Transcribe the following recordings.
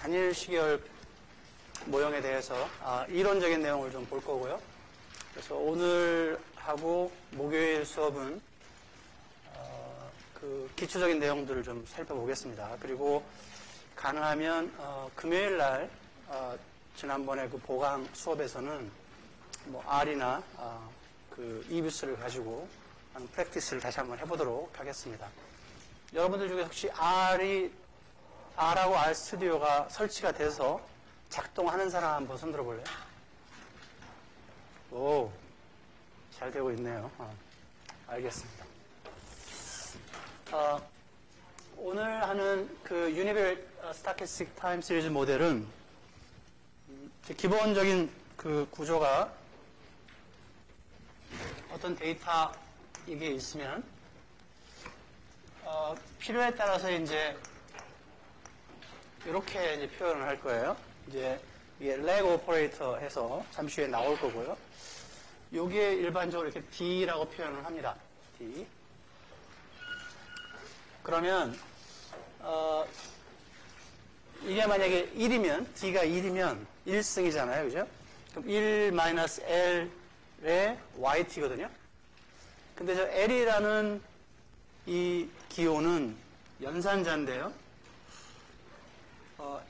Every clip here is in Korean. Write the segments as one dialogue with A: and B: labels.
A: 단일 시계열 모형에 대해서 이론적인 내용을 좀 볼 거고요. 그래서 오늘하고 목요일 수업은 그 기초적인 내용들을 좀 살펴보겠습니다. 그리고 가능하면 금요일 날 지난번에 그 보강 수업에서는 뭐 R이나 그 EBUS를 가지고 하는 프랙티스를 다시 한번 해보도록 하겠습니다. 여러분들 중에 혹시 R하고 R 스튜디오가 설치가 돼서 작동하는 사람 한번 손 들어볼래요? 오, 잘 되고 있네요. 알겠습니다. 오늘 하는 그 유니벨 스타캐스틱 타임 시리즈 모델은 기본적인 그 구조가 어떤 데이터 이게 있으면 필요에 따라서 이제 이렇게 이제 표현을 할 거예요. 이제 이게 leg 오퍼레이터 해서 잠시 후에 나올 거고요. 요게 일반적으로 이렇게 D라고 표현을 합니다. D. 그러면 이게 만약에 1이면 D가 1이면 1승이잖아요. 그죠? 그럼 1-L의 YT거든요. 근데 저 L이라는 이 기호는 연산자인데요.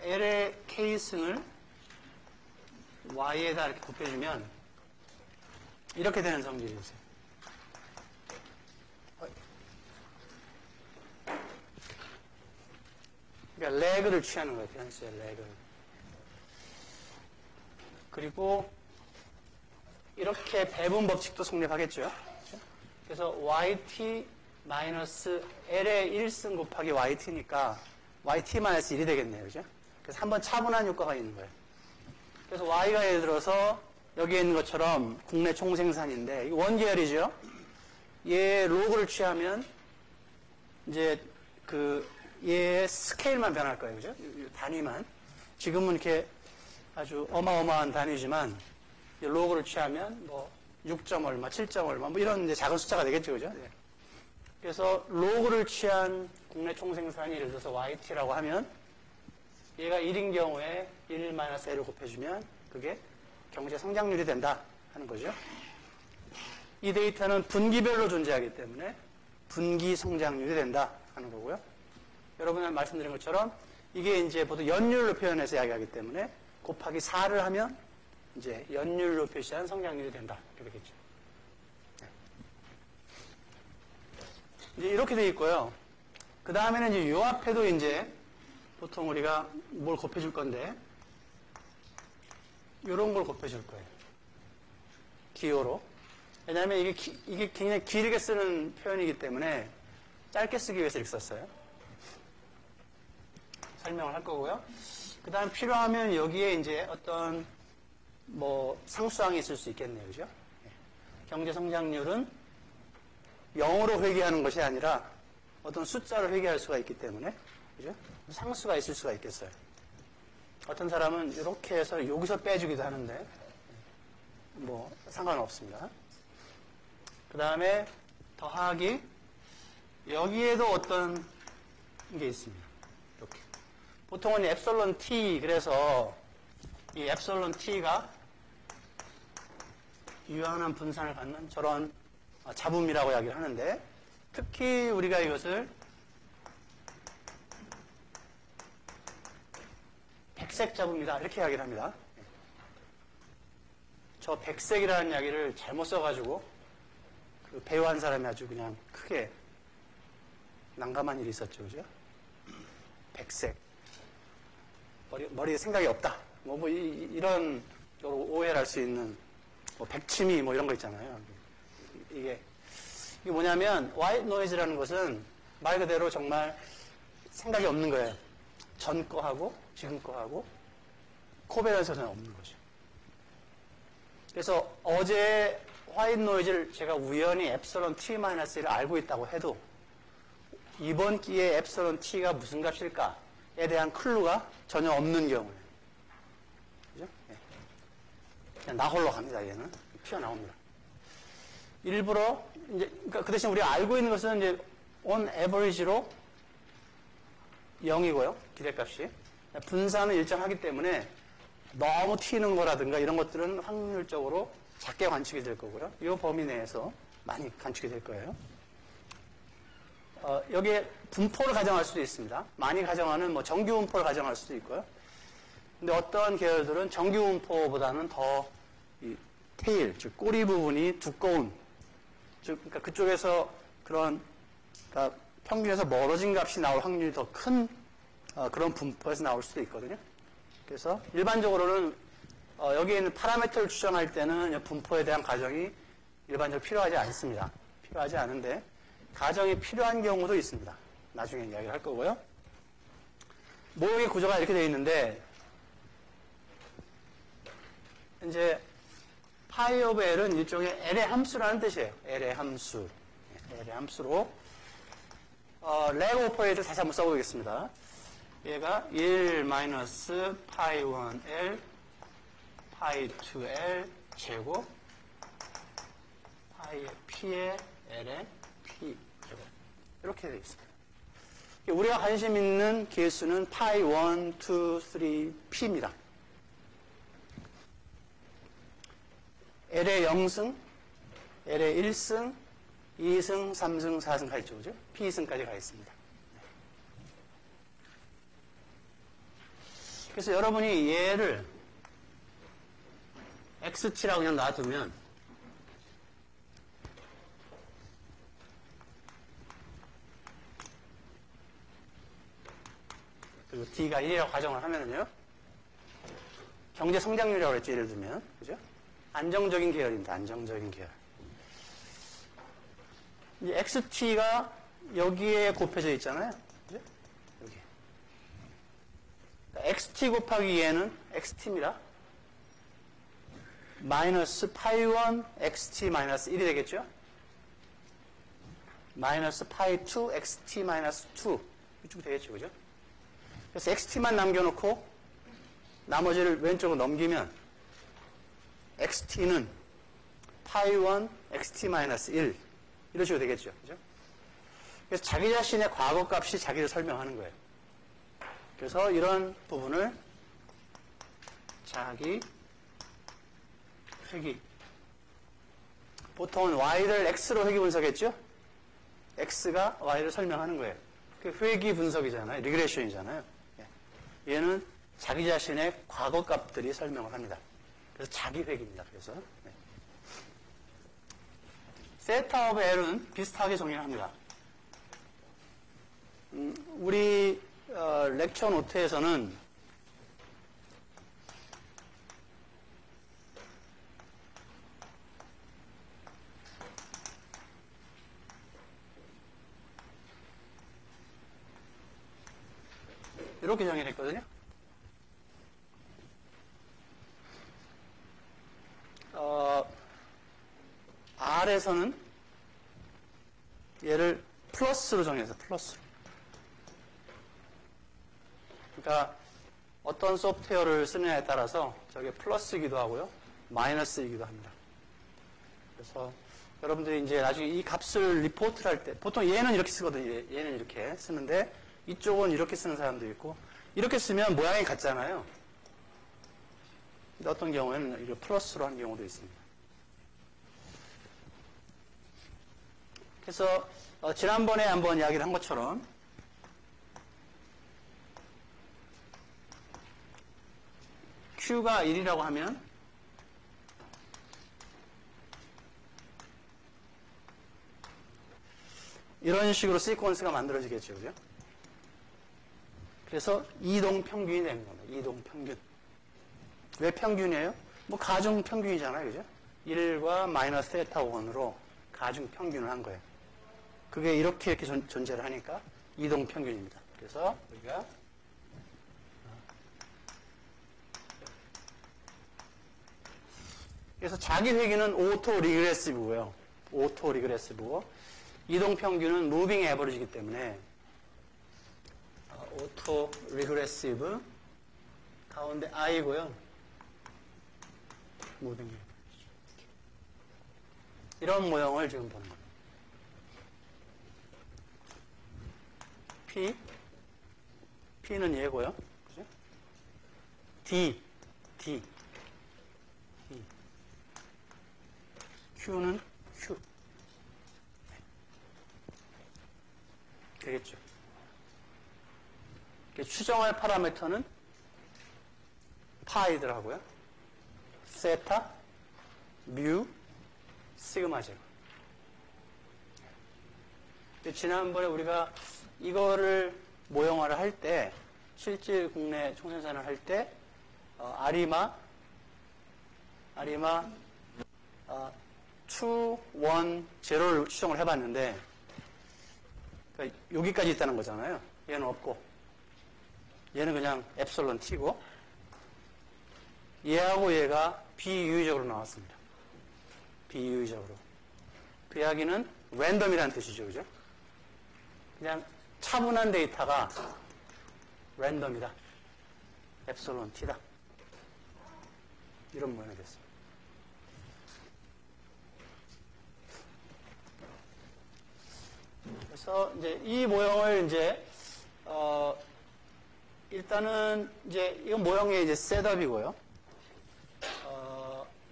A: L의 K승을 Y에다 이렇게 곱해주면 이렇게 되는 성질이 있어요. 그러니까 레그를 취하는 거예요. 변수의 레그를. 그리고 이렇게 배분 법칙도 성립하겠죠. 그래서 YT-L의 1승 곱하기 YT니까 YT-1이 되겠네요. 그죠? 그래서 한번 차분한 효과가 있는 거예요. 그래서 Y가 예를 들어서 여기에 있는 것처럼 국내 총생산인데 이거 원계열이죠. 얘 로그를 취하면 이제 얘의 스케일만 변할 거예요. 그죠? 단위만. 지금은 이렇게 아주 어마어마한 단위지만 로그를 취하면 뭐 6점 얼마, 7점 얼마 뭐 이런 이제 작은 숫자가 되겠죠. 그죠? 네. 그래서 로그를 취한 국내 총생산이 예를 들어서 YT라고 하면 얘가 1인 경우에 1-L을 곱해주면 그게 경제 성장률이 된다 하는 거죠. 이 데이터는 분기별로 존재하기 때문에 분기 성장률이 된다 하는 거고요. 여러분이 말씀드린 것처럼 이게 이제 보통 연율로 표현해서 이야기하기 때문에 곱하기 4를 하면 이제 연율로 표시한 성장률이 된다. 이렇게 되겠죠. 네. 이제 이렇게 돼 있고요. 그 다음에는 이제 요 앞에도 이제 보통 우리가 뭘 곱해줄 건데 요런 걸 곱해줄 거예요. 기호로. 왜냐하면 이게 굉장히 길게 쓰는 표현이기 때문에 짧게 쓰기 위해서 이렇게 썼어요. 설명을 할 거고요. 그 다음 필요하면 여기에 이제 어떤 뭐 상수항이 있을 수 있겠네요. 그죠? 경제 성장률은 0으로 회귀하는 것이 아니라 어떤 숫자로 회귀할 수가 있기 때문에 그죠? 상수가 있을 수가 있겠어요. 어떤 사람은 이렇게 해서 여기서 빼주기도 하는데 뭐 상관없습니다. 그 다음에 더하기 여기에도 어떤 게 있습니다. 이렇게 보통은 엡실론 t 그래서 이 엡실론 t가 유한한 분산을 갖는 저런 잡음이라고 이야기를 하는데 특히 우리가 이것을 백색 잡음이다 이렇게 이야기를 합니다. 저 백색이라는 이야기를 잘못 써가지고 그 배우 한 사람이 아주 그냥 크게 난감한 일이 있었죠. 그죠? 백색. 머리에 생각이 없다. 이런 오해를 할 수 있는 뭐 백치미 뭐 이런 거 있잖아요. 이게 뭐냐면 화이트 노이즈라는 것은 말 그대로 정말 생각이 없는 거예요. 전 거하고 지금 거하고 코베런스는 없는 거죠. 그래서 어제 화이트 노이즈를 제가 우연히 엡실론 t-1을 알고 있다고 해도 이번 기회에 엡실론 t가 무슨 값일까에 대한 클루가 전혀 없는 경우에 그죠? 네. 그냥 나홀로 갑니다. 얘는 튀어나옵니다. 일부러 이제 그러니까 그 대신 우리가 알고 있는 것은 이제 on average로 0이고요. 기대값이 분산은 일정하기 때문에 너무 튀는 거라든가 이런 것들은 확률적으로 작게 관측이 될 거고요. 이 범위 내에서 많이 관측이 될 거예요. 여기에 분포를 가정할 수도 있습니다. 많이 가정하는 뭐 정규 분포를 가정할 수도 있고요. 근데 어떤 계열들은 정규 분포보다는 더 이 테일, 즉 꼬리 부분이 두꺼운, 즉 그러니까 그쪽에서 그런 그러니까 평균에서 멀어진 값이 나올 확률이 더 큰 그런 분포에서 나올 수도 있거든요. 그래서 일반적으로는 여기에 있는 파라미터를 추정할 때는 분포에 대한 가정이 일반적으로 필요하지 않습니다. 필요하지 않은데 가정이 필요한 경우도 있습니다. 나중에 이야기를 할 거고요. 모형의 구조가 이렇게 되어 있는데 이제 파이 오브 L은 일종의 L의 함수라는 뜻이에요. L의 함수. L의 함수로 leg 오퍼레이터 다시 한번 써보겠습니다. 얘가 1 마이너스 파이 1L 파이 2L 제곱 파이의 P의 L의 P 제곱 이렇게 되어 있습니다. 우리가 관심 있는 개수는 파이 1, 2, 3, P입니다. L의 0승, L의 1승, 2승, 3승, 4승 가 있죠. 그죠? P승까지 가 있습니다. 그래서 여러분이 얘를 XT라고 그냥 놔두면 그리고 D가 1이라고 가정을 하면은요. 경제 성장률이라고 그랬죠. 예를 들면. 그죠? 안정적인 계열입니다. 안정적인 계열. 이 XT가 여기에 곱해져 있잖아요. 그죠? 여기. 그러니까 XT 곱하기 얘는 XT입니다. 마이너스 파이 1 XT 마이너스 1이 되겠죠? 마이너스 파이 2 XT 마이너스 2 이쪽 되겠죠. 그죠? 그래서 XT만 남겨놓고 나머지를 왼쪽으로 넘기면 XT는 파이 1 XT 마이너스 1 이런 식으로 되겠죠. 그죠? 그래서 자기 자신의 과거값이 자기를 설명하는 거예요. 그래서 이런 부분을 자기 회귀 보통은 Y를 X로 회귀 분석했죠? X가 Y를 설명하는 거예요. 그 회귀 분석이잖아요. 리그레션이잖아요. 얘는 자기 자신의 과거값들이 설명을 합니다. 그래서 자기 회귀입니다. 그래서 세타 오브 L은 비슷하게 정의를 합니다. 우리 렉처 노트에서는 이렇게 정의를 했거든요. R에서는 얘를 플러스로 정해서 플러스로. 그러니까 어떤 소프트웨어를 쓰느냐에 따라서 저게 플러스이기도 하고요. 마이너스이기도 합니다. 그래서 여러분들이 이제 나중에 이 값을 리포트를 할 때 보통 얘는 이렇게 쓰거든요. 얘는 이렇게 쓰는데 이쪽은 이렇게 쓰는 사람도 있고 이렇게 쓰면 모양이 같잖아요. 근데 어떤 경우에는 이걸 플러스로 하는 경우도 있습니다. 그래서 지난번에 한번 이야기를 한 것처럼 Q가 1이라고 하면 이런 식으로 시퀀스가 만들어지겠죠. 그죠? 그래서 이동 평균이 되는 겁니다. 이동 평균. 왜 평균이에요? 뭐 가중 평균이잖아요. 그죠? 1과 마이너스 세타 1으로 가중 평균을 한 거예요. 그게 이렇게 존재를 하니까 이동 평균입니다. 그래서 우리가 그래서 자기 회귀는 오토 리그레시브고요. 오토 리그레시브고 이동 평균은 무빙 에버리지이기 때문에 오토 리그레시브 가운데 I고요. 무빙 에버리지. 이런 모형을 지금 보는 겁니다. P는 얘고요. 그죠? D. Q는 Q. 되겠죠. 추정할 파라미터는 파이더라고요. 세타, 뮤, 시그마 제곱. 지난번에 우리가 이거를 모형화를 할 때, 실질 국내 총생산을 할 때, 아리마, 2, 1, 0를 추정을 해봤는데, 그러니까 여기까지 있다는 거잖아요. 얘는 없고, 얘는 그냥 엡실론 t고, 얘하고 얘가 비유의적으로 나왔습니다. 비유의적으로. 그 이야기는 랜덤이라는 뜻이죠, 그죠? 그냥 차분한 데이터가 랜덤이다. 엡실론 t다. 이런 모양이 됐어요. 그래서 이제 이 모형을 이제 일단은 이제 이건 모형의 이제 셋업이고요.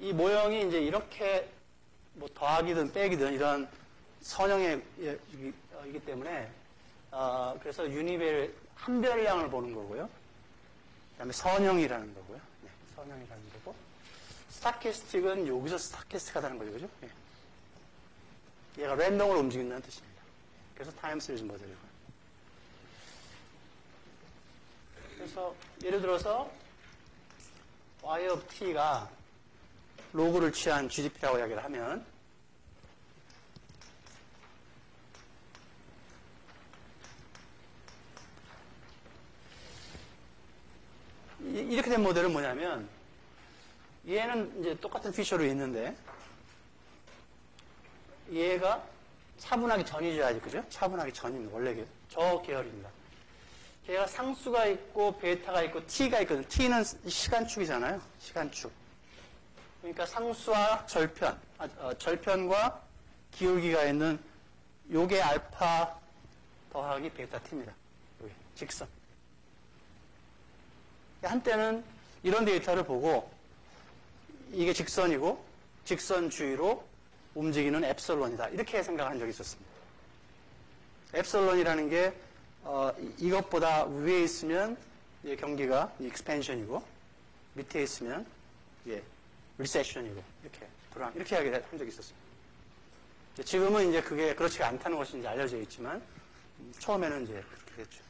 A: 이 모형이 이제 이렇게 뭐 더하기든 빼기든 이런 선형이기 때문에 그래서 유니벨 한별량을 보는 거고요. 그다음에 선형이라는 거고요. 네, 선형이라는 거고. 스타캐스틱은 여기서 스타캐스틱하다는 거죠, 그죠? 네. 얘가 랜덤으로 움직인다는 뜻입니다. 그래서 타임 시리즈 모델이고요. 그래서 예를 들어서 y of t가 로그를 취한 GDP라고 이야기를 하면 이렇게 된 모델은 뭐냐면 얘는 이제 똑같은 피처로 있는데 얘가 차분하기 전이죠, 그죠? 차분하기 전입니다. 원래 저 계열입니다. 얘가 상수가 있고 베타가 있고 t가 있거든요. t는 시간축이잖아요. 시간축. 그러니까 상수와 절편, 절편과 기울기가 있는 요게 알파 더하기 베타 t입니다. 여기 직선. 한때는 이런 데이터를 보고 이게 직선이고 직선 주위로 움직이는 엡실론이다. 이렇게 생각한 적이 있었습니다. 엡실론이라는 게 이것보다 위에 있으면 경기가 익스펜션이고 밑에 있으면 리세션이고 이렇게 이야기를 한 적이 있었습니다. 지금은 이제 그게 그렇지가 않다는 것이 이제 알려져 있지만 처음에는 이제 그렇게 됐죠.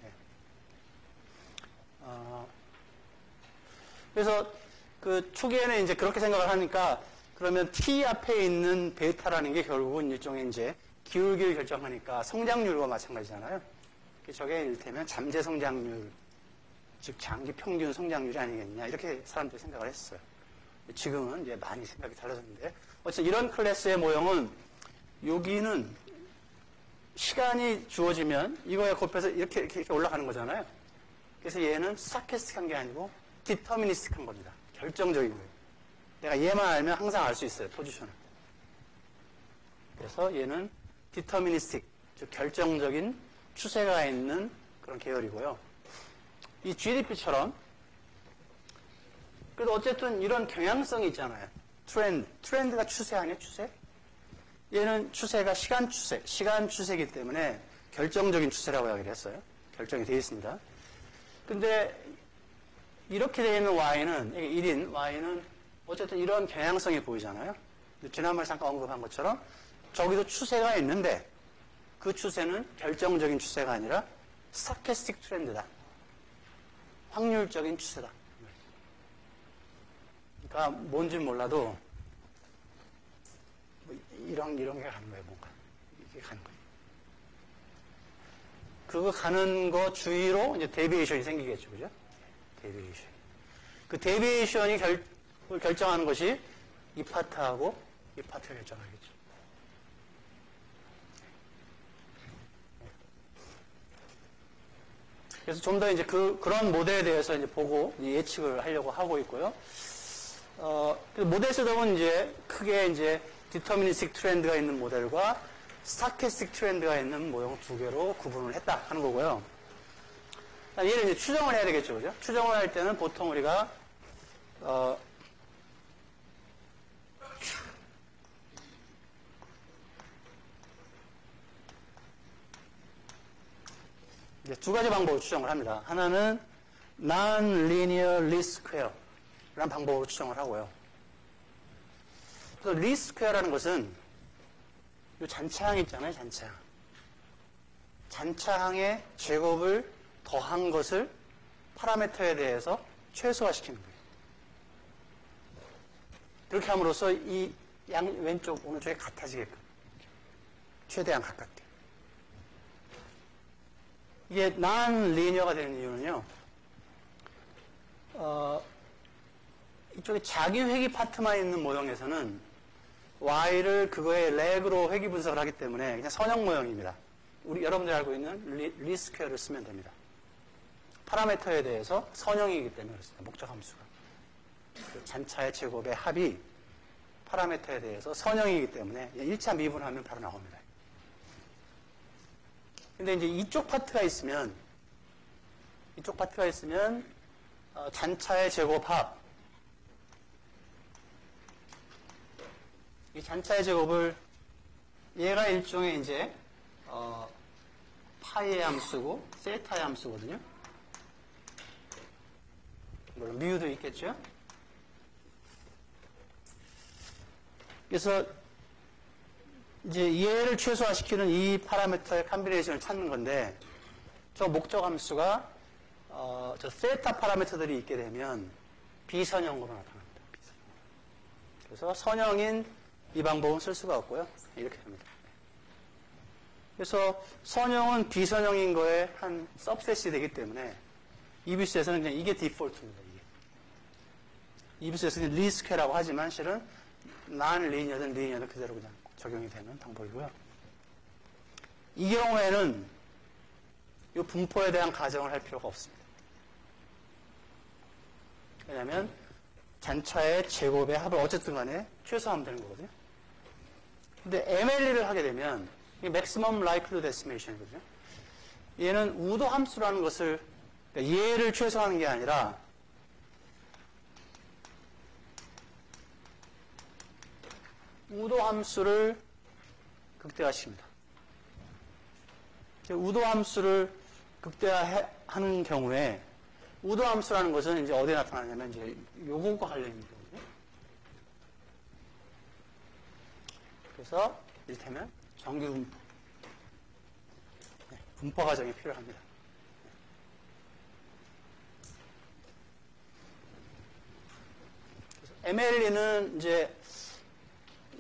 A: 그래서 그 초기에는 이제 그렇게 생각을 하니까 그러면 t 앞에 있는 베타라는 게 결국은 일종의 이제 기울기를 결정하니까 성장률과 마찬가지잖아요. 저게 이를테면 잠재 성장률, 즉 장기 평균 성장률이 아니겠냐 이렇게 사람들이 생각을 했어요. 지금은 이제 많이 생각이 달라졌는데 어쨌든 이런 클래스의 모형은 여기는 시간이 주어지면 이거에 곱해서 이렇게 올라가는 거잖아요. 그래서 얘는 스타캐스틱한 게 아니고 디터미니스틱한 겁니다. 결정적인 거예요. 내가 얘만 알면 항상 알 수 있어요. 포지션을. 그래서 얘는 디터미니스틱, 즉 결정적인 추세가 있는 그런 계열이고요. 이 GDP처럼 그래도 어쨌든 이런 경향성이 있잖아요. 트렌드가 추세 아니에요? 추세? 얘는 추세가 시간 추세이기 때문에 결정적인 추세라고 이야기를 했어요. 결정이 되어 있습니다. 근데 이렇게 되어 있는 Y는, 1인 Y는 어쨌든 이런 경향성이 보이잖아요. 지난번에 잠깐 언급한 것처럼 저기도 추세가 있는데 그 추세는 결정적인 추세가 아니라 스타캐스틱 트렌드다. 확률적인 추세다. 그러니까 뭔지 몰라도 뭐 이런 게 가는 거예요, 뭔가. 이게 가는 거예요. 그거 가는 거 주위로 이제 데비에이션이 생기겠죠, 그죠? 데비에이션. 그 데비에이션이 결정하는 것이 이 파트하고 이 파트를 결정하겠죠. 그래서 좀 더 이제 그런 모델에 대해서 이제 보고 예측을 하려고 하고 있고요. 모델 셋업은 이제 크게 이제 디터미니스틱 트렌드가 있는 모델과 스타캐스틱 트렌드가 있는 모형 두 개로 구분을 했다 하는 거고요. 얘를 이제 추정을 해야 되겠죠, 그죠? 추정을 할 때는 보통 우리가 이제 두 가지 방법으로 추정을 합니다. 하나는 non-linear least square 라는 방법으로 추정을 하고요. 그래서 least square라는 것은 이 잔차항 있잖아요, 잔차항. 잔차항의 제곱을 더한 것을 파라미터에 대해서 최소화시키는 거예요. 그렇게 함으로써 이 왼쪽, 오른쪽이 같아지게끔. 최대한 가깝게. 이게 non-linear가 되는 이유는요, 이쪽에 자기 회귀 파트만 있는 모형에서는 y를 그거의 렉으로 회귀 분석을 하기 때문에 그냥 선형 모형입니다. 여러분들이 알고 있는 리스퀘어를 쓰면 됩니다. 파라미터에 대해서 선형이기 때문에 그렇습니다. 목적 함수가. 그 잔차의 제곱의 합이 파라미터에 대해서 선형이기 때문에 1차 미분하면 바로 나옵니다. 근데 이제 이쪽 파트가 있으면 잔차의 제곱 합, 이 잔차의 제곱을 얘가 일종의 이제 파이의 함수고 세타의 함수거든요. 물론 뮤도 있겠죠. 그래서 이제 얘를 최소화시키는 이 파라미터의 컴비네이션을 찾는 건데, 저 목적 함수가 저 세타 파라미터들이 있게 되면 비선형으로 나타납니다. 그래서 선형인 이 방법은 쓸 수가 없고요. 이렇게 됩니다. 그래서 선형은 비선형인 거에 한 서브셋이 되기 때문에 이비스에서는 그냥 이게 디폴트입니다. 이비스에서는 리스퀘라고 하지만 실은 non-linear든 linear든 그대로 그냥 적용이 되는 방법이고요. 이 경우에는 이 분포에 대한 가정을 할 필요가 없습니다. 왜냐하면 잔차의 제곱의 합을 어쨌든 간에 최소화하면 되는 거거든요. 근데 MLE를 하게 되면 이게 maximum likelihood estimation이거든요. 얘는 우도 함수라는 것을, 그러니까 얘를 최소화하는 게 아니라 우도 함수를 극대화시킵니다. 우도 함수를 극대화하는 경우에 우도 함수라는 것은 이제 어디에 나타나냐면 이제 요거과 관련 있는 거거든요. 그래서 이를테면 정규 분포, 분포 과정이 필요합니다. MLE는 이제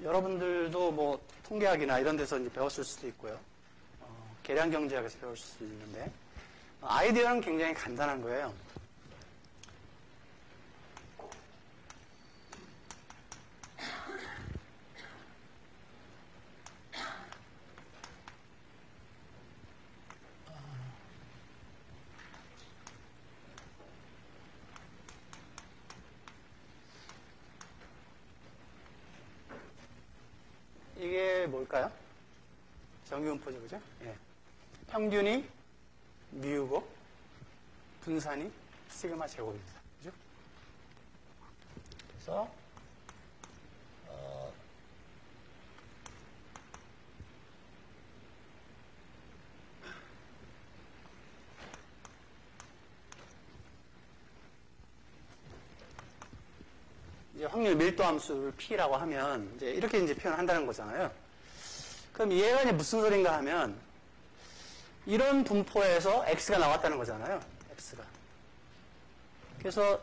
A: 여러분들도 뭐 통계학이나 이런 데서 이제 배웠을 수도 있고요. 계량 경제학에서 배울 수도 있는데, 아이디어는 굉장히 간단한 거예요. 이게 뭘까요? 정규분포죠, 그죠? 예. 평균이 뮤고 분산이 시그마 제곱입니다. 그죠? 그래서 이제 확률 밀도 함수를 P라고 하면 이제 이렇게 이제 표현한다는 거잖아요. 그럼 얘가 이제 무슨 소린가 하면 이런 분포에서 X가 나왔다는 거잖아요. X가. 그래서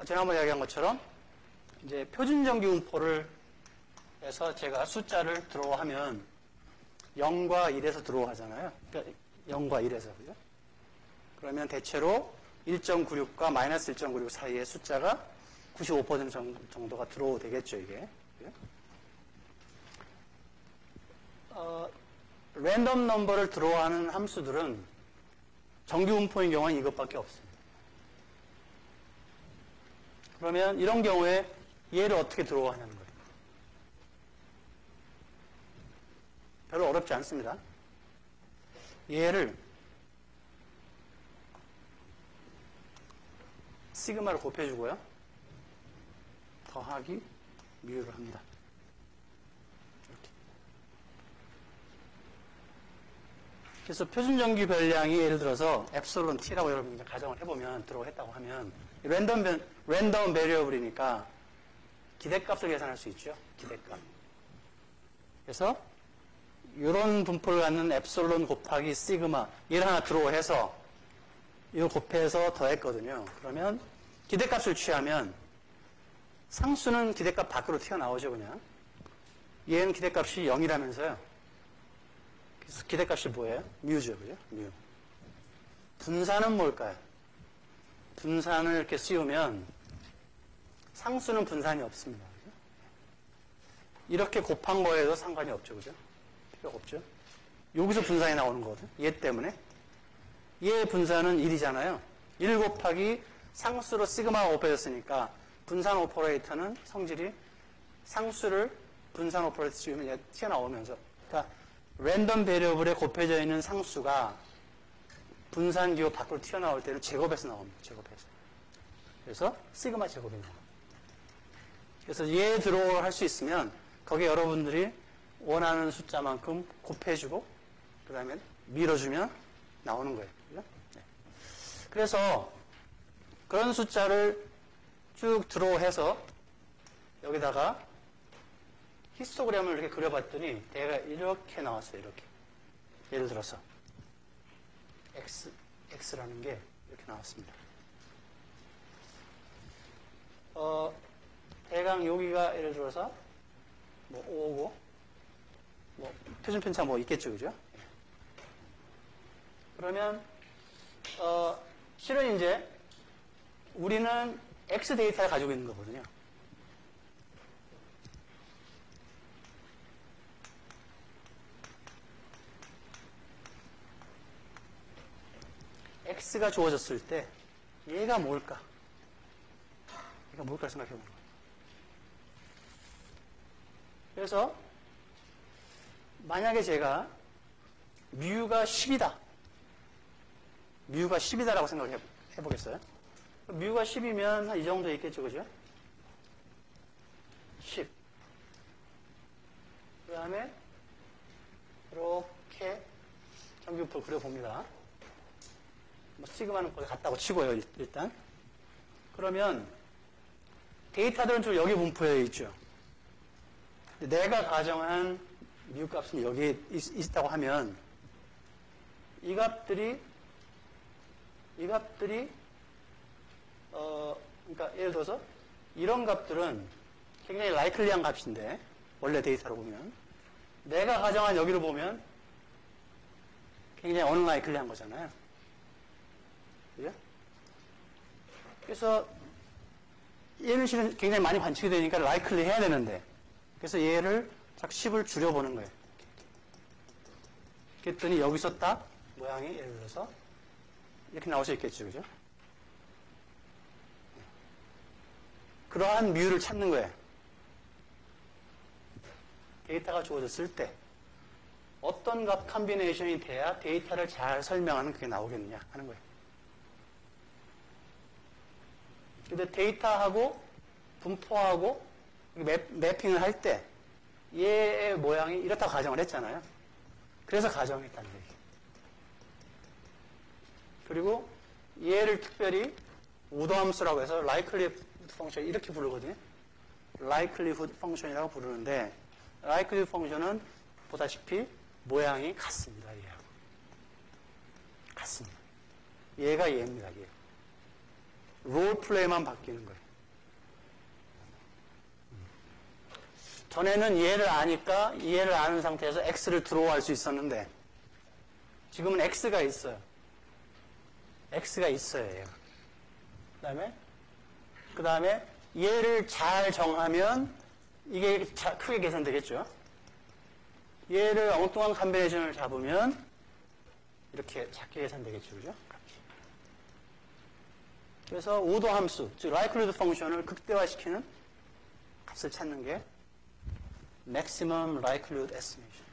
A: 지난번에 이야기한 것처럼 이제 표준 정규 분포를 해서 제가 숫자를 드로우하면 0과 1에서 드로우하잖아요. 그러니까 0과 1에서. 그죠? 그러면 대체로 1.96과 마이너스 1.96 사이의 숫자가 95% 정도가 드로우 되겠죠, 이게. 랜덤 넘버를 드로우하는 함수들은 정규 분포인 경우는 이것밖에 없습니다. 그러면 이런 경우에 얘를 어떻게 드로우하냐는 거예요. 별로 어렵지 않습니다. 얘를 시그마를 곱해주고요. 더하기 뮤를 합니다. 이렇게. 그래서 표준정규 변량이 예를 들어서 엡실론 t라고 여러분 가정을 해보면 들어했다고 하면 랜덤 베리어블이니까 기대값을 계산할 수 있죠. 기대값. 그래서 이런 분포를 갖는 엡실론 곱하기 시그마 얘를 하나 들어해서 이걸 곱해서 더했거든요. 그러면 기대값을 취하면 상수는 기대값 밖으로 튀어나오죠. 그냥 얘는 기대값이 0이라면서요. 그래서 기대값이 뭐예요? 뮤죠. 그죠? 뮤. 분산은 뭘까요? 분산을 이렇게 씌우면 상수는 분산이 없습니다. 그죠? 이렇게 곱한 거에도 상관이 없죠. 그죠? 필요가 없죠. 여기서 분산이 나오는 거거든. 얘 때문에. 얘 분산은 1이잖아요. 1 곱하기 상수로 시그마가 곱해졌으니까 분산 오퍼레이터는 성질이 상수를 분산 오퍼레이터 씌우면 얘 튀어나오면서 그러니까 랜덤 베리어블에 곱해져 있는 상수가 분산기호 밖으로 튀어나올 때는 제곱해서 나옵니다. 제곱해서. 그래서 시그마 제곱이 나옵니다. 그래서 얘 드로우를 할 수 있으면 거기에 여러분들이 원하는 숫자만큼 곱해주고 그 다음에 밀어주면 나오는 거예요. 그죠? 네. 그래서 그런 숫자를 쭉 드로우해서 여기다가 히스토그램을 이렇게 그려봤더니 대가 이렇게 나왔어요. 이렇게. 예를 들어서 X라는 게 이렇게 나왔습니다. 대강 여기가 예를 들어서 뭐 5고 뭐 표준 편차 뭐 있겠죠. 그죠? 그러면 실은 이제 우리는 X 데이터를 가지고 있는 거거든요. X가 주어졌을 때 얘가 뭘까? 얘가 뭘까 생각해 보는 거예요. 그래서 만약에 제가 뮤가 10이다. 뮤가 10이다라고 생각해 보겠어요. 뮤가 10이면 한 이 정도 있겠죠. 그죠? 10. 그 다음에 이렇게 정규표 그려봅니다. 뭐 시그마는 거기 같다고 치고요. 일단. 그러면 데이터들은 좀 여기 분포되어 있죠. 내가 가정한 뮤 값은 여기에 있다고 하면 이 값들이 그러니까 예를 들어서 이런 값들은 굉장히 라이클리한 값인데 원래 데이터로 보면 내가 가정한 여기를 보면 굉장히 언라이클리한 거잖아요. 그죠? 그래서 얘는 실은 굉장히 많이 관측이 되니까 라이클리 해야 되는데 그래서 얘를 자꾸 10을 줄여보는 거예요. 그랬더니 여기서 딱 모양이 예를 들어서 이렇게 나올 수 있겠죠. 그죠? 그러한 뮤를 찾는 거예요. 데이터가 주어졌을 때 어떤 값 컨비네이션이 돼야 데이터를 잘 설명하는 그게 나오겠느냐 하는 거예요. 근데 데이터하고 분포하고 매핑을 할 때 얘의 모양이 이렇다고 가정을 했잖아요. 그래서 가정했다는 얘기예요. 그리고 얘를 특별히 우도함수라고 해서 likelihood 펑션 이렇게 부르거든요. likelihood 펑션이라고 부르는데 likelihood 펑션은 보다시피 모양이 같습니다. 얘하고. 같습니다. 얘가 얘입니다. 얘. 롤플레이만 바뀌는 거예요. 전에는 얘를 아니까 얘를 아는 상태에서 X를 드로우할 수 있었는데 지금은 X가 있어요. X가 있어요. 얘가. 그 다음에 얘를 잘 정하면 이게 크게 계산되겠죠. 얘를 엉뚱한 컨비네이션을 잡으면 이렇게 작게 계산되겠죠. 그죠? 그래서 오도 함수, 즉 likelihood 펑션을 극대화시키는 값을 찾는 게 maximum likelihood estimation.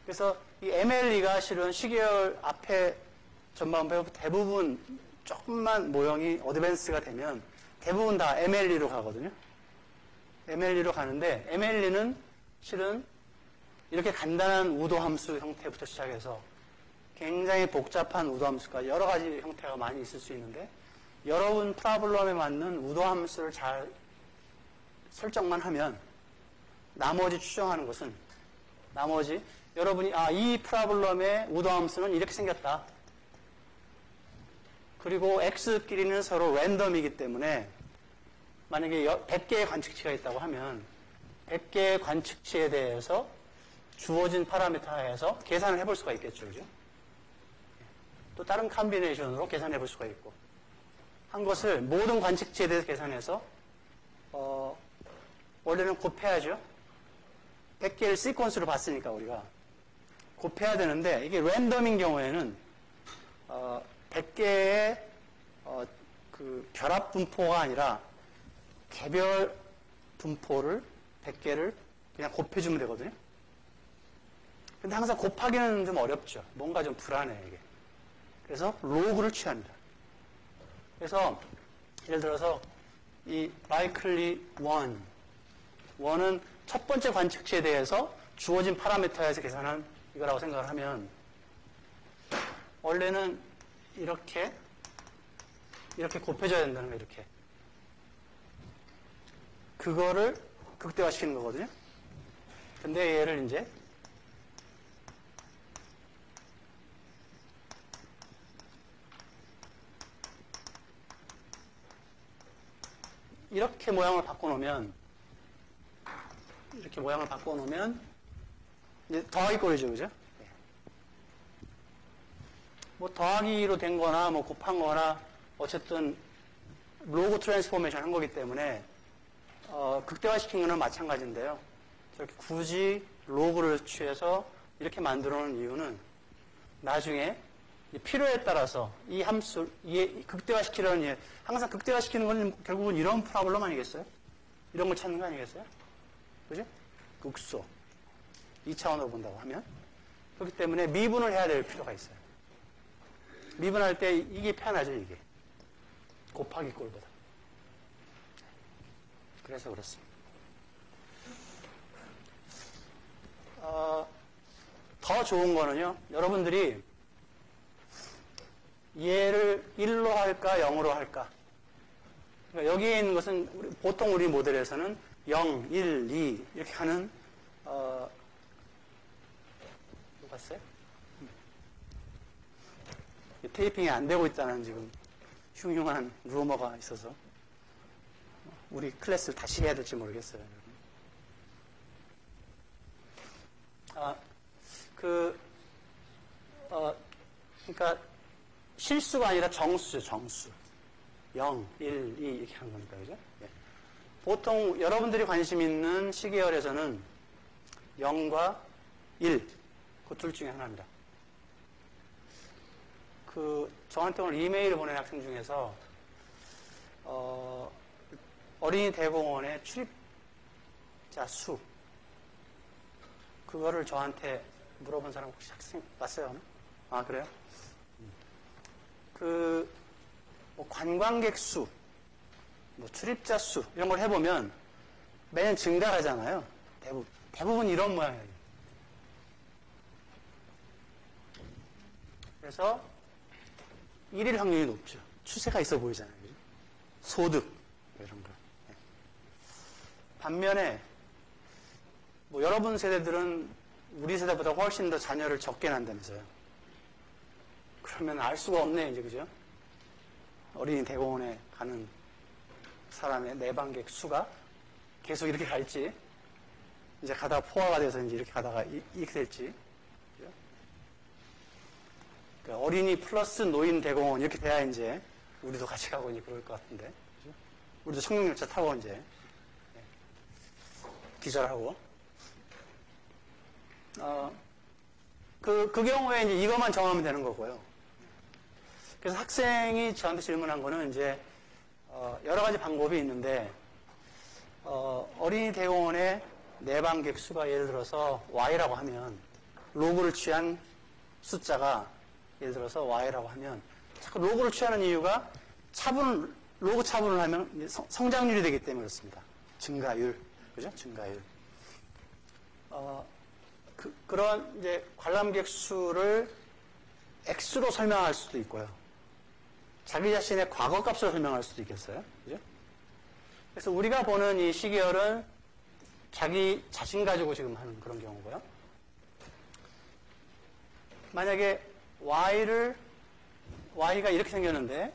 A: 그래서 이 MLE가 실은 시계열 앞에 전반부에 대부분 조금만 모형이 어드밴스가 되면 대부분 다 MLE로 가거든요. MLE로 가는데 MLE는 실은 이렇게 간단한 우도 함수 형태부터 시작해서 굉장히 복잡한 우도 함수까지 여러 가지 형태가 많이 있을 수 있는데 여러분 프로블럼에 맞는 우도 함수를 잘 설정만 하면 나머지 추정하는 것은 나머지 여러분이 이 프로블럼의 우도 함수는 이렇게 생겼다. 그리고 x끼리는 서로 랜덤이기 때문에 만약에 100개의 관측치가 있다고 하면 100개의 관측치에 대해서 주어진 파라미터 하에서 계산을 해볼 수가 있겠죠. 그죠? 또 다른 컨비네이션으로 계산해 볼 수가 있고 한 것을 모든 관측치에 대해서 계산해서 원래는 곱해야죠. 100개를 시퀀스로 봤으니까 우리가 곱해야 되는데 이게 랜덤인 경우에는 100개의 그 결합 분포가 아니라 개별 분포를 100개를 그냥 곱해주면 되거든요. 근데 항상 곱하기는 좀 어렵죠. 뭔가 좀 불안해 이게. 그래서 로그를 취합니다. 그래서 예를 들어서 이 likely 1은 첫 번째 관측치에 대해서 주어진 파라미터에서 계산한 이거라고 생각을 하면 원래는 이렇게 곱해져야 된다는 거예요. 이렇게. 그거를 극대화시키는 거거든요. 근데 얘를 이제 이렇게 모양을 바꿔놓으면 이제 더하기 꼴이죠, 그죠? 뭐 더하기로 된 거나 뭐 곱한 거나 어쨌든 로그 트랜스포메이션 한 거기 때문에 극대화시킨 거는 마찬가지인데요. 저렇게 굳이 로그를 취해서 이렇게 만들어 놓은 이유는 나중에 필요에 따라서 이 함수, 극대화시키려는 예, 항상 극대화시키는 건 결국은 이런 프로블럼 아니겠어요? 이런 걸 찾는 거 아니겠어요? 그죠? 극소. 2차원으로 본다고 하면. 그렇기 때문에 미분을 해야 될 필요가 있어요. 미분할 때 이게 편하죠, 이게. 곱하기 꼴보다. 그래서 그렇습니다. 더 좋은 거는요, 여러분들이 얘를 1로 할까, 0으로 할까. 그러니까 여기에 있는 것은 보통 우리 모델에서는 0, 1, 2 이렇게 하는 누가 봤어요? 테이핑이 안 되고 있다는 지금 흉흉한 루머가 있어서 우리 클래스를 다시 해야 될지 모르겠어요. 그러니까 실수가 아니라 정수죠, 정수. 0, 1, 2 이렇게 하는 겁니다. 그죠? 예. 보통 여러분들이 관심 있는 시계열에서는 0과 1, 그 둘 중에 하나입니다. 저한테 오늘 이메일을 보낸 학생 중에서, 어린이 대공원의 출입자 수, 그거를 저한테 물어본 사람 혹시 학생 봤어요? 아, 그래요? 뭐 관광객 수, 뭐 출입자 수, 이런 걸 해보면 매년 증가하잖아요. 대부분 이런 모양이에요. 그래서 1일 확률이 높죠. 추세가 있어 보이잖아요. 그죠? 소득, 이런 거. 반면에, 뭐 여러분 세대들은 우리 세대보다 훨씬 더 자녀를 적게 낳는다면서요. 그러면 알 수가 없네, 이제, 그죠? 어린이 대공원에 가는 사람의 내방객 수가 계속 이렇게 갈지, 이제 가다가 포화가 돼서 이제 이렇게 가다가 이렇게 될지. 그죠? 그러니까 어린이 플러스 노인 대공원 이렇게 돼야 이제 우리도 같이 가고 이제 그럴 것 같은데. 그죠? 우리도 청룡열차 타고 이제 기절하고. 그 경우에 이제 이것만 정하면 되는 거고요. 그래서 학생이 저한테 질문한 거는 이제, 여러 가지 방법이 있는데, 어린이 대공원의 내방객 수가 예를 들어서 Y라고 하면, 로그를 취한 숫자가 예를 들어서 Y라고 하면, 자꾸 로그를 취하는 이유가 차분 로그 차분을 하면 성장률이 되기 때문에 그렇습니다. 증가율. 그죠? 증가율. 그런 이제 관람객 수를 X로 설명할 수도 있고요. 자기 자신의 과거 값으로 설명할 수도 있겠어요. 그죠? 그래서 우리가 보는 이 시계열은 자기 자신 가지고 지금 하는 그런 경우고요. 만약에 Y가 이렇게 생겼는데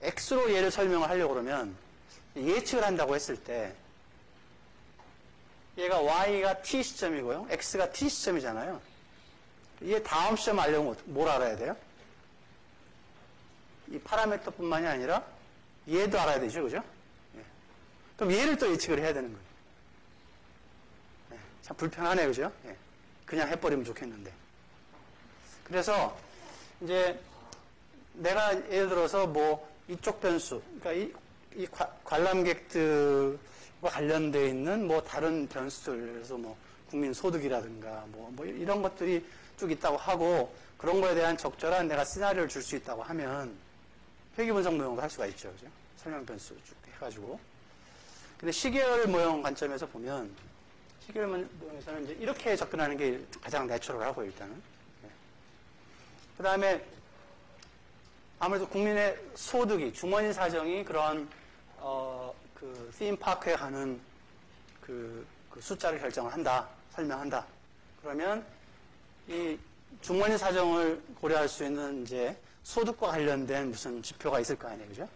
A: X로 얘를 설명을 하려고 그러면 예측을 한다고 했을 때 얘가 Y가 T 시점이고요. X가 T 시점이잖아요. 얘 다음 시점 알려면 뭘 알아야 돼요? 이 파라미터뿐만이 아니라 얘도 알아야 되죠. 그죠? 예. 그럼 얘를 또 예측을 해야 되는 거예요. 예. 참 불편하네. 그죠? 예. 그냥 해버리면 좋겠는데. 그래서 이제 내가 예를 들어서 뭐 이쪽 변수, 그러니까 이 관람객들과 관련되어 있는 뭐 다른 변수들, 그래서 뭐 국민 소득이라든가 뭐 이런 것들이 쭉 있다고 하고 그런 거에 대한 적절한 내가 시나리오를 줄 수 있다고 하면 회귀 분석 모형도 할 수가 있죠. 그죠? 설명 변수 쭉 해가지고. 근데 시계열 모형 관점에서 보면 시계열 모형에서는 이제 이렇게 접근하는 게 가장 내추럴하고 일단은. 네. 그 다음에 아무래도 국민의 소득이, 주머니 사정이 그런, 그, 팀파크에 가는 그 숫자를 결정을 한다, 설명한다. 그러면 이 주머니 사정을 고려할 수 있는 이제 소득과 관련된 무슨 지표가 있을 거 아니에요. 그죠?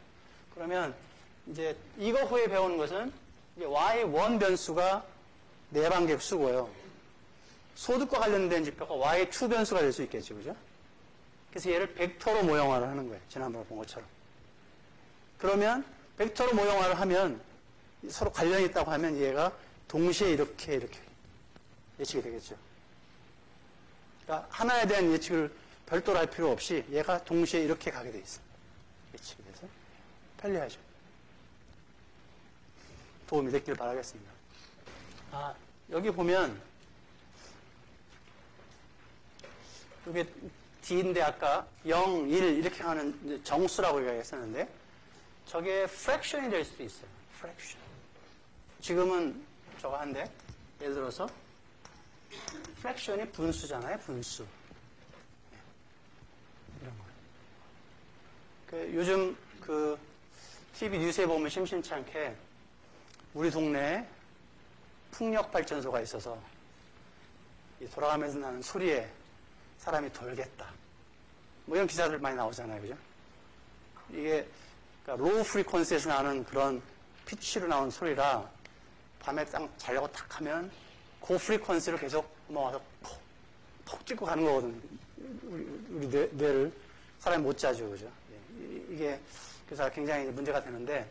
A: 그러면 이제 이거 후에 배우는 것은 이제 Y1 변수가 내방객 수고요. 소득과 관련된 지표가 Y2 변수가 될 수 있겠죠. 그죠? 그래서 얘를 벡터로 모형화를 하는 거예요. 지난번에 본 것처럼. 그러면 벡터로 모형화를 하면 서로 관련이 있다고 하면 얘가 동시에 이렇게 예측이 되겠죠. 그러니까 하나에 대한 예측을 별도로 할 필요 없이 얘가 동시에 이렇게 가게 돼 있어요. 예측이 돼서 편리하죠. 도움이 됐길 바라겠습니다. 여기 보면 이게 D인데 아까 0, 1 이렇게 하는 정수라고 얘기했었는데 저게 fraction이 될 수도 있어요. fraction. 지금은 저거 한데 예를 들어서 fraction이 분수잖아요. 분수. 이런 거예요. 요즘 그 TV 뉴스에 보면 심심치 않게 우리 동네에 풍력발전소가 있어서 이 돌아가면서 나는 소리에 사람이 돌겠다. 뭐 이런 기사들 많이 나오잖아요. 그죠? 이게 그러니까 로우 프리퀀시에서 나는 그런 피치로 나온 소리라 밤에 딱 자려고 탁 하면 그 프리퀀시를 계속 넘어와서 톡 찍고 가는 거거든요. 우리 뇌를 사람이 못 자죠. 그죠? 이게 그래서 굉장히 문제가 되는데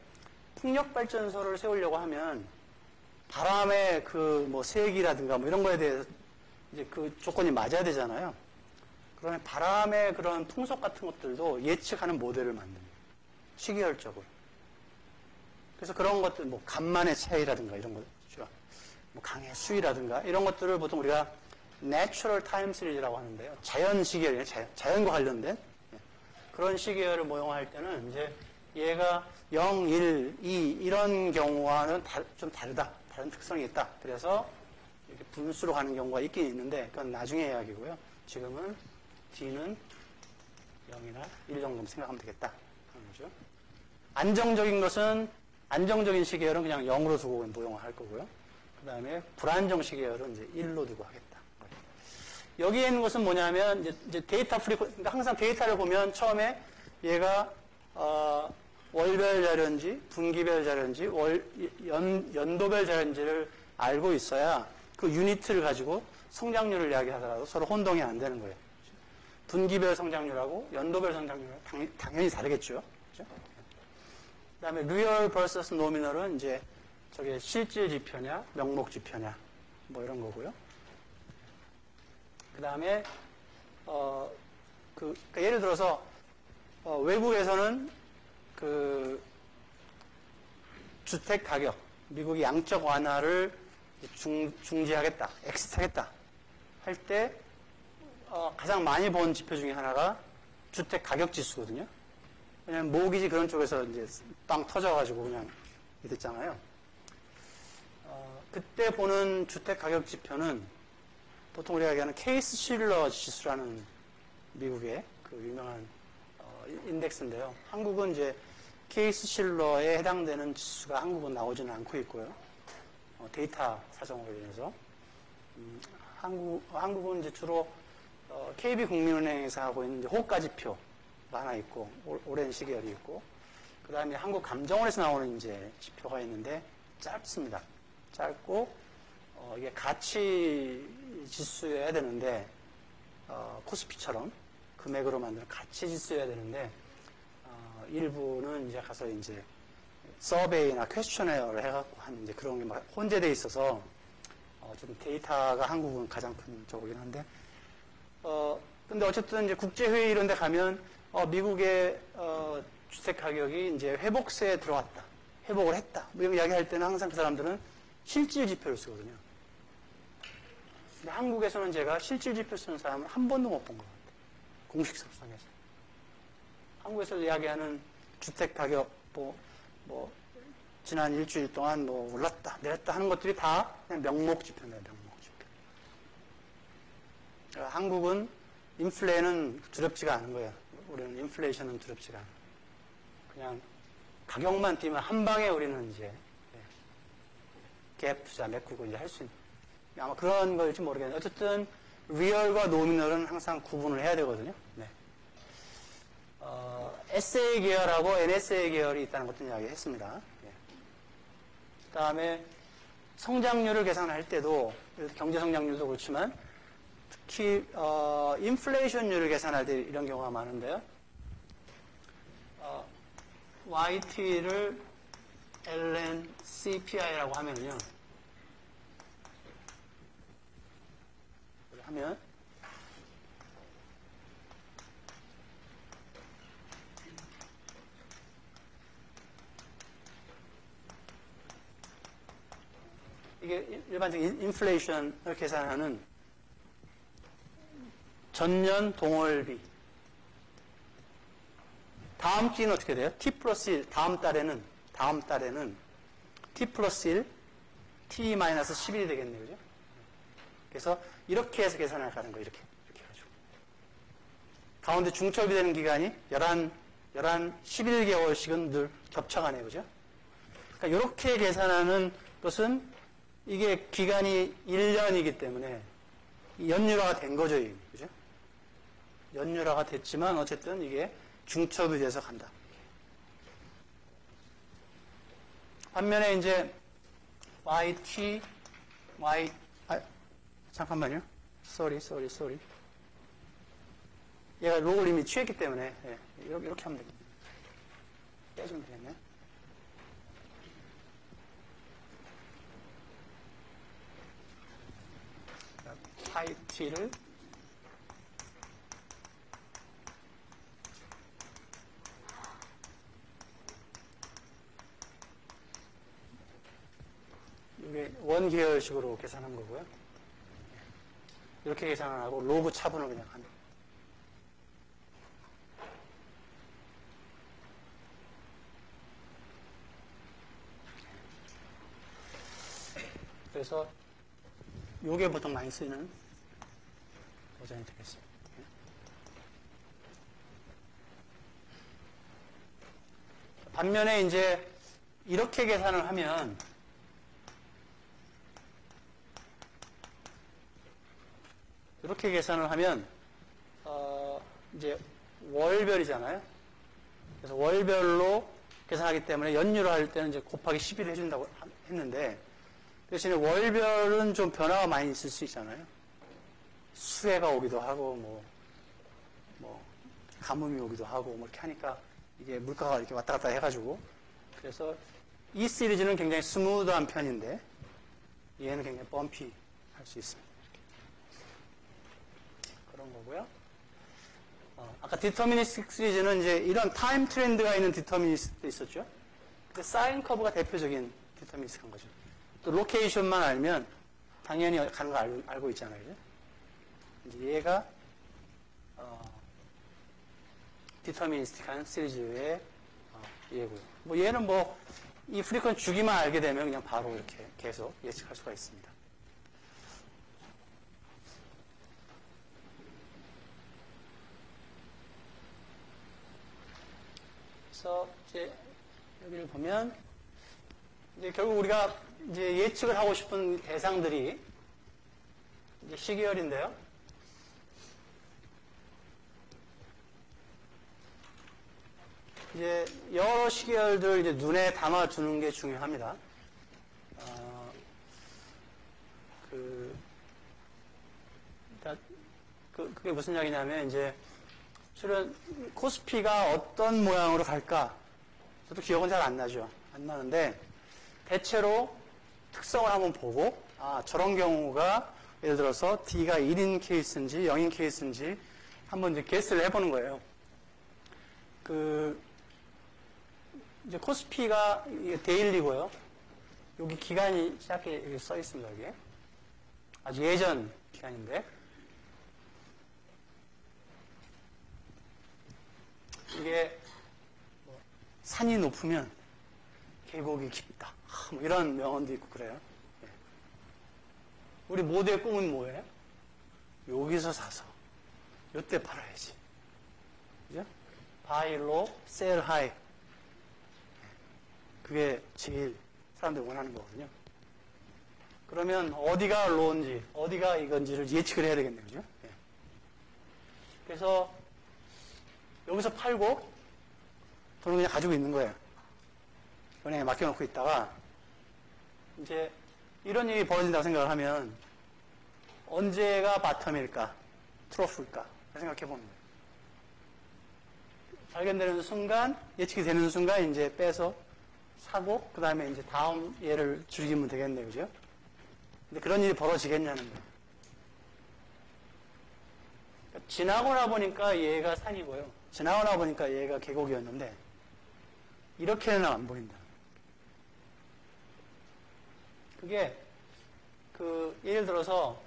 A: 풍력발전소를 세우려고 하면 바람의 그 뭐 세기라든가 뭐 이런 거에 대해서 이제 그 조건이 맞아야 되잖아요. 그러면 바람의 그런 풍속 같은 것들도 예측하는 모델을 만듭니다. 시계열적으로. 그래서 그런 것들, 뭐, 간만의 차이라든가 이런 거죠. 뭐, 강의 수위라든가 이런 것들을 보통 우리가 Natural Time Series라고 하는데요. 자연 시계열, 자연과 관련된 그런 시계열을 모형화할 때는 이제 얘가 0, 1, 2 이런 경우와는 좀 다르다. 다른 특성이 있다. 그래서 이렇게 분수로 가는 경우가 있긴 있는데 그건 나중에 이야기고요. 지금은 D는 0이나 1 정도 생각하면 되겠다 하는 거죠. 안정적인 시계열은 그냥 0으로 두고 모형화할 거고요. 그 다음에 불안정 시계열은 이제 1로 두고 하겠다. 여기에 있는 것은 뭐냐면 이제 데이터 그러니까 항상 데이터를 보면 처음에 얘가 월별 자료인지 분기별 자료인지 연도별 자료인지를 알고 있어야 그 유니트를 가지고 성장률을 이야기하더라도 서로 혼동이 안 되는 거예요. 분기별 성장률하고 연도별 성장률은 당연히 다르겠죠. 그렇죠? 그 다음에 real versus nominal은 이제 저게 실질 지표냐, 명목 지표냐, 뭐 이런 거고요. 그 다음에, 그러니까 예를 들어서, 외국에서는 그 주택 가격, 미국이 양적 완화를 중지하겠다, 엑시트하겠다 할 때, 가장 많이 본 지표 중에 하나가 주택 가격 지수거든요. 왜냐면 모기지 그런 쪽에서 이제 빵 터져가지고 그냥 됐잖아요. 그때 보는 주택 가격 지표는 보통 우리가 얘기하는 케이스 실러 지수라는 미국의 그 유명한 인덱스인데요. 한국은 이제 케이스 실러에 해당되는 지수가 한국은 나오지는 않고 있고요. 데이터 사정으로 인해서 한국은 이제 주로 KB국민은행에서 하고 있는 이제 호가지표가 하나 있고 오랜 시계열이 있고 그 다음에 한국감정원에서 나오는 이제 지표가 있는데 짧습니다. 짧고 이게 가치 지수여야 되는데 코스피처럼 금액으로 만드는 가치 지수여야 되는데 일부는 이제 가서 이제 서베이나 퀘스처네어를 해갖고 한 이제 그런 게 막 혼재돼 있어서 좀 데이터가 한국은 가장 큰 쪽이긴 한데 근데 어쨌든 이제 국제회의 이런 데 가면 미국의 주택 가격이 이제 회복세에 들어왔다. 회복을 했다. 뭐 이런 이야기 할 때는 항상 그 사람들은 실질 지표를 쓰거든요. 근데 한국에서는 제가 실질 지표 쓰는 사람을 한 번도 못 본 것 같아요. 공식 석상에서. 한국에서 이야기하는 주택 가격, 지난 일주일 동안 올랐다, 내렸다 하는 것들이 다 그냥 명목 지표네요, 명목 지표. 한국은 인플레는 두렵지가 않은 거예요. 우리는 인플레이션은 두렵지가 않아요. 그냥 가격만 뛰면 한 방에 우리는 이제 갭 투자 메꾸고 이제 할 수 있는. 아마 그런 거일지 모르겠는데 어쨌든 리얼과 노미널은 항상 구분을 해야 되거든요. 네. SA 계열하고 NSA 계열이 있다는 것도 이야기했습니다. 네. 그 다음에 성장률을 계산할 때도 경제 성장률도 그렇지만 특히 인플레이션율을 계산할 때 이런 경우가 많은데요. YT를 ln CPI라고 하면요. 하면 이게 일반적인 인플레이션을 계산하는 전년 동월비. 다음 기는 어떻게 돼요? T 플러스 1, 다음 달에는 T 플러스 1, T 마이너스 11이 되겠네요. 그죠? 그래서 이렇게 해서 계산을 가는 거예요. 이렇게 해가지고. 가운데 중첩이 되는 기간이 11개월씩은 늘 겹쳐가네요. 그죠? 그러니까 이렇게 계산하는 것은 이게 기간이 1년이기 때문에 연율화가 된 거죠. 그죠? 연율화가 됐지만 어쨌든 이게 중첩이 돼서 간다. 반면에 이제 잠깐만요. sorry. 얘가 로그를 이미 취했기 때문에 이렇게 하면 되겠네. 빼주면 되겠네. 파이 t를 이게 원계열식으로 계산한 거고요. 이렇게 계산을 하고 로그 차분을 그냥 합니다. 그래서 요게 보통 많이 쓰이는 버전이 되겠습니다. 반면에 이제 이렇게 계산을 하면 이제 월별이잖아요. 그래서 월별로 계산하기 때문에 연율화할 때는 이제 곱하기 11 해준다고 했는데 대신에 월별은 좀 변화가 많이 있을 수 있잖아요. 수해가 오기도 하고 가뭄이 오기도 하고 이렇게 하니까 이게 물가가 이렇게 왔다 갔다 해가지고 그래서 이 시리즈는 굉장히 스무드한 편인데 얘는 굉장히 펌피 할 수 있습니다. 그런 거고요. 아까 디터미니스틱 시리즈는 이제 이런 타임 트렌드가 있는 디터미니스틱도 있었죠. 근데 사인 커브가 대표적인 디터미니스틱한 거죠. 또 로케이션만 알면 당연히 가는 거 알고 있잖아요. 그죠? 이제 얘가 디터미니스틱한 시리즈의 예고요. 뭐 얘는 뭐 이 프리퀀시 주기만 알게 되면 그냥 바로 이렇게 계속 예측할 수가 있습니다. 그래서 이제 여기를 보면 이제 결국 우리가 이제 예측을 하고 싶은 대상들이 이제 시계열인데요. 이제 여러 시계열들 이제 눈에 담아두는 게 중요합니다. 그게 무슨 이야기냐면 이제 실은 코스피가 어떤 모양으로 갈까? 저도 기억은 잘 안 나죠. 안 나는데 대체로 특성을 한번 보고 저런 경우가 예를 들어서 D가 1인 케이스인지 0인 케이스인지 한번 이제 게스를 해보는 거예요. 이제 코스피가 데일리고요. 여기 기간이 짧게 여기 써 있습니다. 여기 아주 예전 기간인데 이게 산이 높으면 계곡이 깊다. 뭐 이런 명언도 있고 그래요. 우리 모두의 꿈은 뭐예요? 여기서 사서 요때 팔아야지. 그죠? buy low, sell high. 그게 제일 사람들이 원하는 거거든요. 그러면 어디가 로우인지, 어디가 이건지를 예측을 해야 되겠네요. 그죠? 그래서 여기서 팔고 돈을 그냥 가지고 있는 거예요. 은행에 맡겨놓고 있다가 이제 이런 일이 벌어진다고 생각을 하면 언제가 바텀일까, 트로프일까 생각해 보는 거예요. 발견되는 순간, 예측이 되는 순간 이제 빼서 사고 그 다음에 이제 다음 얘를 즐기면 되겠네요, 그죠? 근데 그런 일이 벌어지겠냐는 거예요. 그러니까 지나고 나 보니까 얘가 산이고요. 지나고 나 보니까 얘가 계곡이었는데 이렇게는 안 보인다. 그게 예를 들어서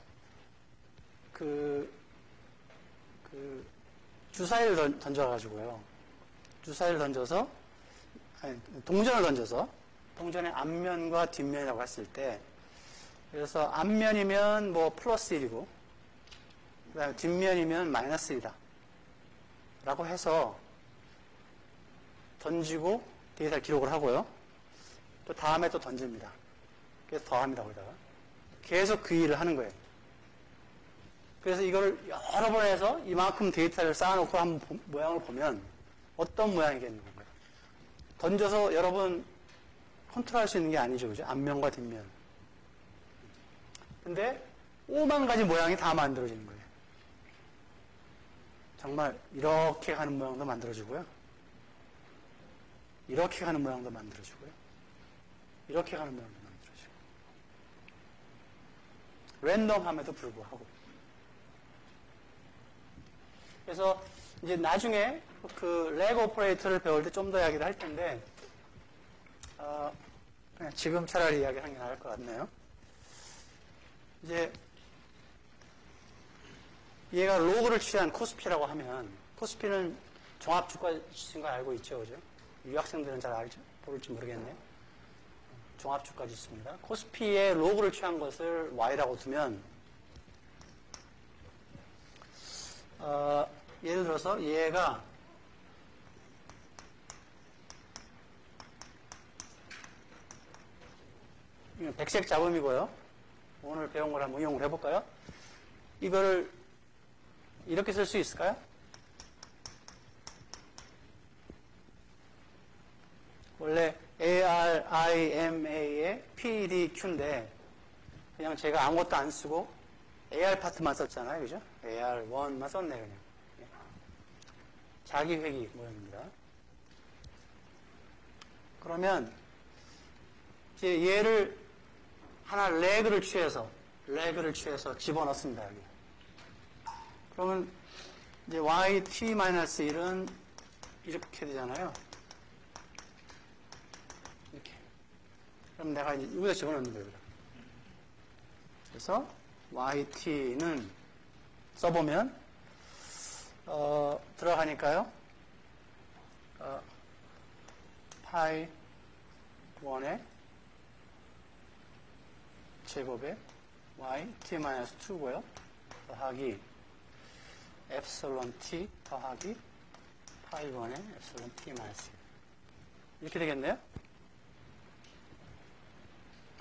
A: 주사위를 던져가지고요. 주사위를 던져서 동전을 던져서 동전의 앞면과 뒷면이라고 했을 때 그래서 앞면이면 뭐 플러스 1이고 그 다음에 뒷면이면 마이너스 1이다 라고 해서 던지고 데이터를 기록을 하고요. 또 다음에 또 던집니다. 그래서 더합니다. 거기다가 계속 그 일을 하는 거예요. 그래서 이걸 여러 번 해서 이만큼 데이터를 쌓아놓고 한번 모양을 보면 어떤 모양이겠는 건가요? 던져서 여러 번 컨트롤할 수 있는 게 아니죠. 그죠? 앞면과 뒷면. 근데 5만 가지 모양이 다 만들어지는 거예요. 정말 이렇게 가는 모양도 만들어지고요. 이렇게 가는 모양도 만들어지고요. 이렇게 가는 모양도 만들어지고. 랜덤함에도 불구하고. 그래서 이제 나중에 렉 오퍼레이터를 배울 때 좀 더 이야기를 할 텐데, 그냥 지금 차라리 이야기하는 게 나을 것 같네요. 이제 얘가 로그를 취한 코스피라고 하면, 코스피는 종합주가 지수인 거 알고 있죠, 그죠? 유학생들은 잘 알죠? 모를지 모르겠네요. 종합주가 지수입니다. 코스피의 로그를 취한 것을 Y라고 두면, 예를 들어서 얘가 백색 잡음이고요. 오늘 배운 걸 한번 이용을 해볼까요? 이거를 이렇게 쓸 수 있을까요? 원래 ARIMA의 PDQ인데 그냥 제가 아무것도 안 쓰고 AR 파트만 썼잖아요. 그죠? AR1만 썼네, 그냥. 자기 회귀 모양입니다. 그러면 이제 얘를 하나 레그를 취해서 집어넣습니다. 여기. 그러면 이제 YT-1은 이렇게 되잖아요. 이렇게. 그럼 내가 이제 여기다 집어넣는 거예요. 그래서 YT는 써보면 들어가니까요. 파이 1의 제곱에 y t-2고요. 더하기 epsilon t 더하기 파이 1의 epsilon t-1. 이렇게 되겠네요?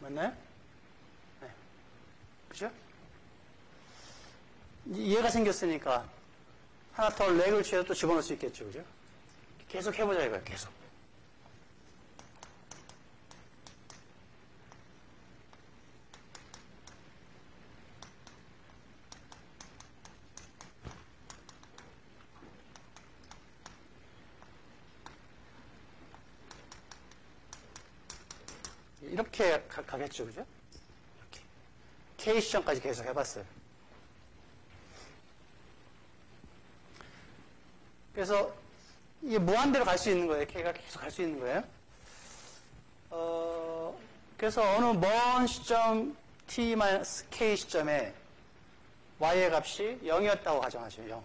A: 맞나요? 네. 그죠? 이해가 생겼으니까 하나 더 렉을 취해서 또 집어넣을 수 있겠죠. 그죠? 계속 해보자 이거예요. 계속. 이렇게 가겠죠. 그죠? 이렇게. K 시점까지 계속 해봤어요. 그래서 이게 무한대로 갈 수 있는 거예요. K가 계속 갈 수 있는 거예요. 그래서 어느 먼 시점 t-k 시점에 y의 값이 0이었다고 가정하죠. 0.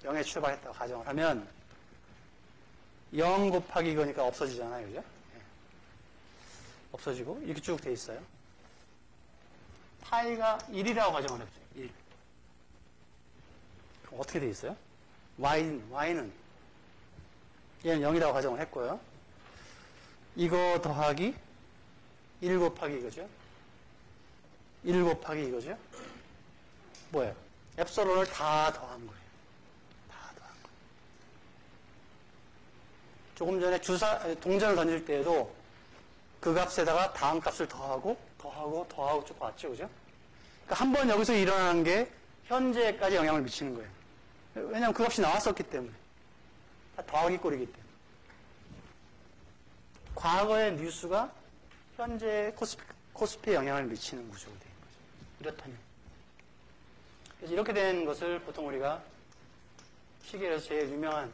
A: 0에 출발했다고 가정을 하면 0 곱하기 이거니까 없어지잖아요. 그죠? 없어지고 이렇게 쭉 돼 있어요. 파이가 1이라고 가정을 해보죠. 1. 그럼 어떻게 돼 있어요? y는 얘는 0이라고 가정을 했고요. 이거 더하기 1 곱하기 이거죠. 1 곱하기 이거죠. 뭐예요? 엡솔론을 다 더한 거예요. 다 더한 거예요. 조금 전에 동전을 던질 때에도 그 값에다가 다음 값을 더하고 쭉 왔죠. 그죠? 그러니까 한 번 여기서 일어나는 게 현재까지 영향을 미치는 거예요. 왜냐하면 그 값이 나왔었기 때문에. 다 더하기 꼴이기 때문에. 과거의 뉴스가 현재 코스피에 영향을 미치는 구조가 되는 거죠. 이렇다면. 그래서 이렇게 된 것을 보통 우리가 시계에서 제일 유명한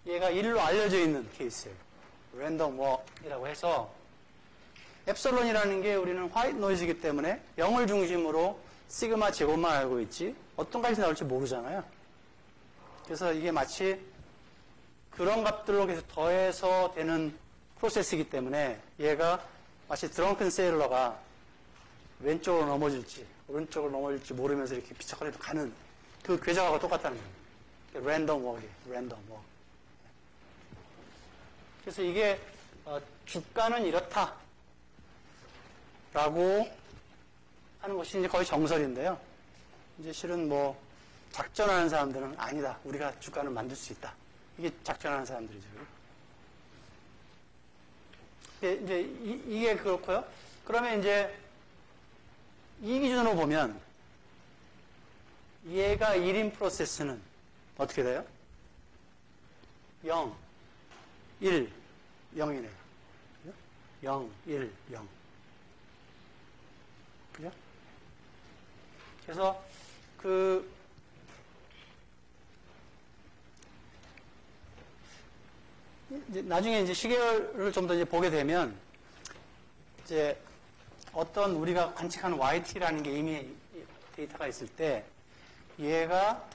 A: 얘가 1로 알려져 있는 케이스예요. 랜덤 워크이라고 해서 엡솔론이라는 게 우리는 화이트 노이즈이기 때문에 0을 중심으로 시그마 제곱만 알고 있지 어떤 값이 나올지 모르잖아요. 그래서 이게 마치 그런 값들로 계속 더해서 되는 프로세스이기 때문에 얘가 마치 드렁큰 세일러가 왼쪽으로 넘어질지 오른쪽으로 넘어질지 모르면서 이렇게 비척거리도 가는 그 궤적하고 똑같다는 거예요. 랜덤 워크이에요. 랜덤 워크. 그래서 이게 주가는 이렇다 라고 하는 것이 이제 거의 정설인데요. 이제 실은 뭐 작전하는 사람들은 아니다. 우리가 주가는 만들 수 있다. 이게 작전하는 사람들이죠. 이제 이게 그렇고요. 그러면 이제 이 기준으로 보면 얘가 1인 프로세스는 어떻게 돼요? 0, 1, 0이네요. 0, 1, 0. 그죠? 그래서 이제 나중에 이제 시계를 좀 더 이제 보게 되면 이제 어떤 우리가 관측하는 YT라는 게 이미 데이터가 있을 때 얘가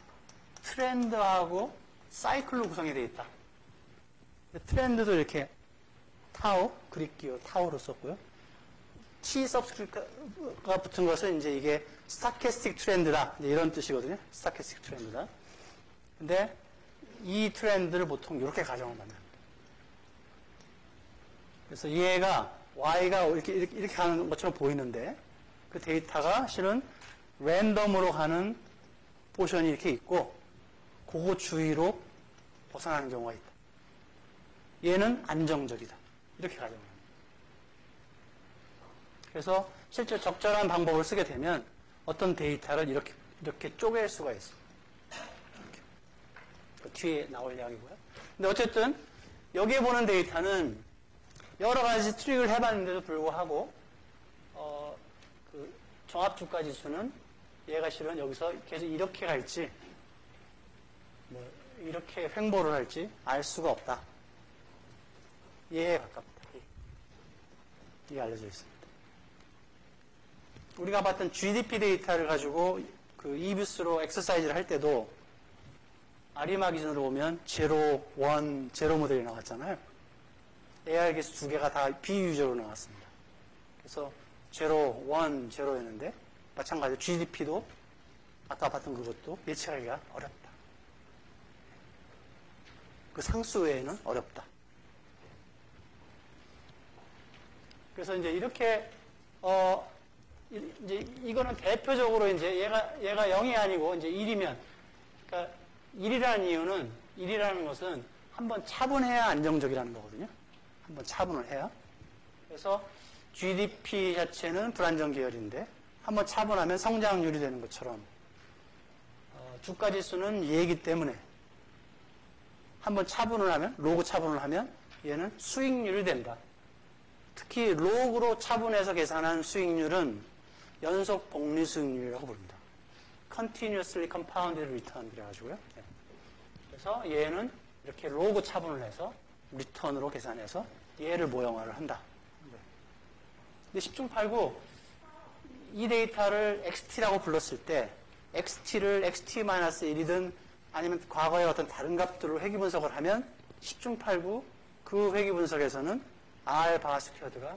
A: 트렌드하고 사이클로 구성이 되어 있다. 트렌드도 이렇게 타우, 그릭 기호 타우로 썼고요. T 서브스크립트가 붙은 것은 이제 이게 스타캐스틱 트렌드다. 이런 뜻이거든요. 스타캐스틱 트렌드다. 근데 이 트렌드를 보통 이렇게 가정을 만듭니다. 그래서 얘가 Y가 이렇게 가는 것처럼 보이는데 그 데이터가 실은 랜덤으로 가는 포션이 이렇게 있고 그거 주위로 벗어나는 경우가 있다. 얘는 안정적이다. 이렇게 가정합니다. 그래서 실제 적절한 방법을 쓰게 되면 어떤 데이터를 이렇게 쪼갤 수가 있어요. 그 뒤에 나올 이야기고요. 근데 어쨌든 여기에 보는 데이터는 여러 가지 트릭을 해봤는데도 불구하고 그 종합주가 지수는 얘가 실은 여기서 계속 이렇게 갈지 뭐 이렇게 횡보를 할지 알 수가 없다. 얘에 가깝다. 이게 알려져 있습니다. 우리가 봤던 GDP 데이터를 가지고 그 이비스로 엑서사이즈를 할 때도 아리마 기준으로 보면 제로, 원, 제로 모델이 나왔잖아요. AR 개수 두 개가 다 비유적으로 나왔습니다. 그래서 제로, 원, 제로였는데 마찬가지로 GDP도 아까 봤던 그것도 예측하기가 어렵다. 그 상수 외에는 어렵다. 그래서 이제 이렇게 이제 이거는 대표적으로 이제 얘가 0이 아니고 이제 1이면, 그러니까 1이라는 이유는 1이라는 것은 한번 차분해야 안정적이라는 거거든요. 한번 차분을 해야. 그래서 GDP 자체는 불안정 계열인데 한번 차분하면 성장률이 되는 것처럼 주가 지수는 얘이기 때문에 한번 차분을 하면, 로그 차분을 하면 얘는 수익률이 된다. 특히 로그로 차분해서 계산한 수익률은 연속 복리 수익률이라고 부릅니다. Continuously Compounded Return 그래가지고요. 그래서 얘는 이렇게 로그 차분을 해서 리턴으로 계산해서 얘를 모형화를 한다. 근데 10중 8구 이 데이터를 XT라고 불렀을 때 XT를 XT-1이든 아니면 과거의 어떤 다른 값들로 회귀 분석을 하면 10중 8구 그 회귀 분석에서는 R 바 스퀘어드가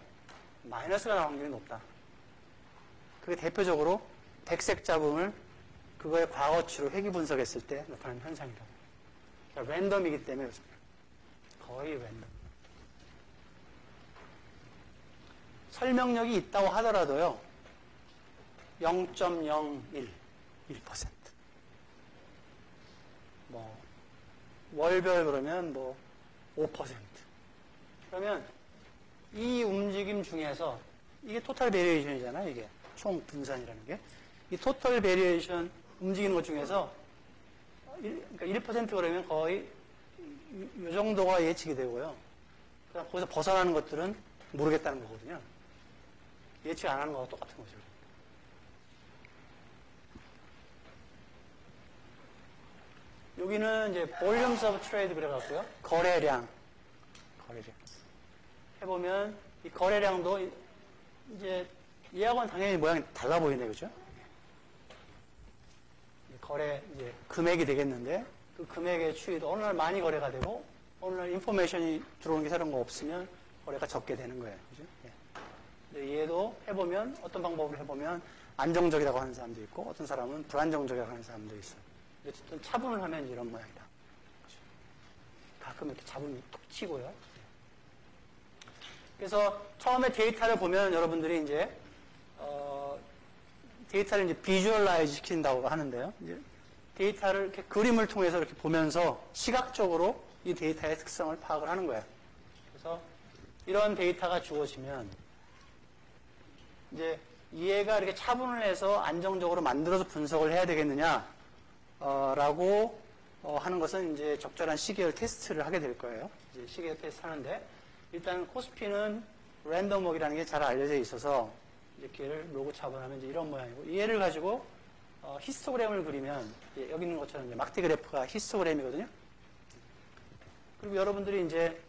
A: 마이너스가 나올 확률이 높다. 그게 대표적으로 백색 잡음을 그거의 과거치로 회귀 분석했을 때 나타나는 현상이다. 그러니까 랜덤이기 때문에 그렇습니다. 거의 랜덤. 설명력이 있다고 하더라도요. 0.01, 1%. 뭐 월별 그러면 뭐 5%. 그러면 이 움직임 중에서 이게 토탈 베리에이션이잖아요. 이게 총 분산이라는 게. 이 토탈 베리에이션 움직이는 것 중에서 그러니까 1% 그러면 거의 이 정도가 예측이 되고요. 그러니까 거기서 벗어나는 것들은 모르겠다는 거거든요. 예측 안 하는 거와 똑같은 거죠. 여기는 이제 Volumes of Trade 그래갖고요. 거래량. 해보면 이 거래량도 이제 얘하고는 당연히 모양이 달라 보이네, 그죠? 거래 이제 금액이 되겠는데 그 금액의 추이도 어느 날 많이 거래가 되고 어느 날 인포메이션이 들어오는 게 새로운 거 없으면 거래가 적게 되는 거예요, 그죠? 예. 근데 얘도 해보면 어떤 방법으로 해보면 안정적이라고 하는 사람도 있고 어떤 사람은 불안정적이라고 하는 사람도 있어요. 어쨌든 차분을 하면 이런 모양이다. 그죠? 가끔 이렇게 잡음이 툭 치고요. 그래서 처음에 데이터를 보면 여러분들이 이제 데이터를 이제 비주얼라이즈 시킨다고 하는데요. 이제 데이터를 이렇게 그림을 통해서 이렇게 보면서 시각적으로 이 데이터의 특성을 파악을 하는 거예요. 그래서 이런 데이터가 주어지면 이제 얘가 이렇게 차분을 해서 안정적으로 만들어서 분석을 해야 되겠느냐 라고 하는 것은 이제 적절한 시계열 테스트를 하게 될 거예요. 이제 시계열 테스트 하는데 일단 코스피는 랜덤웍이라는 게 잘 알려져 있어서 이렇게 얘를 로그 차분하면 이제 이런 모양이고 얘를 가지고 히스토그램을 그리면 여기 있는 것처럼 이제 막대 그래프가 히스토그램이거든요. 그리고 여러분들이 이제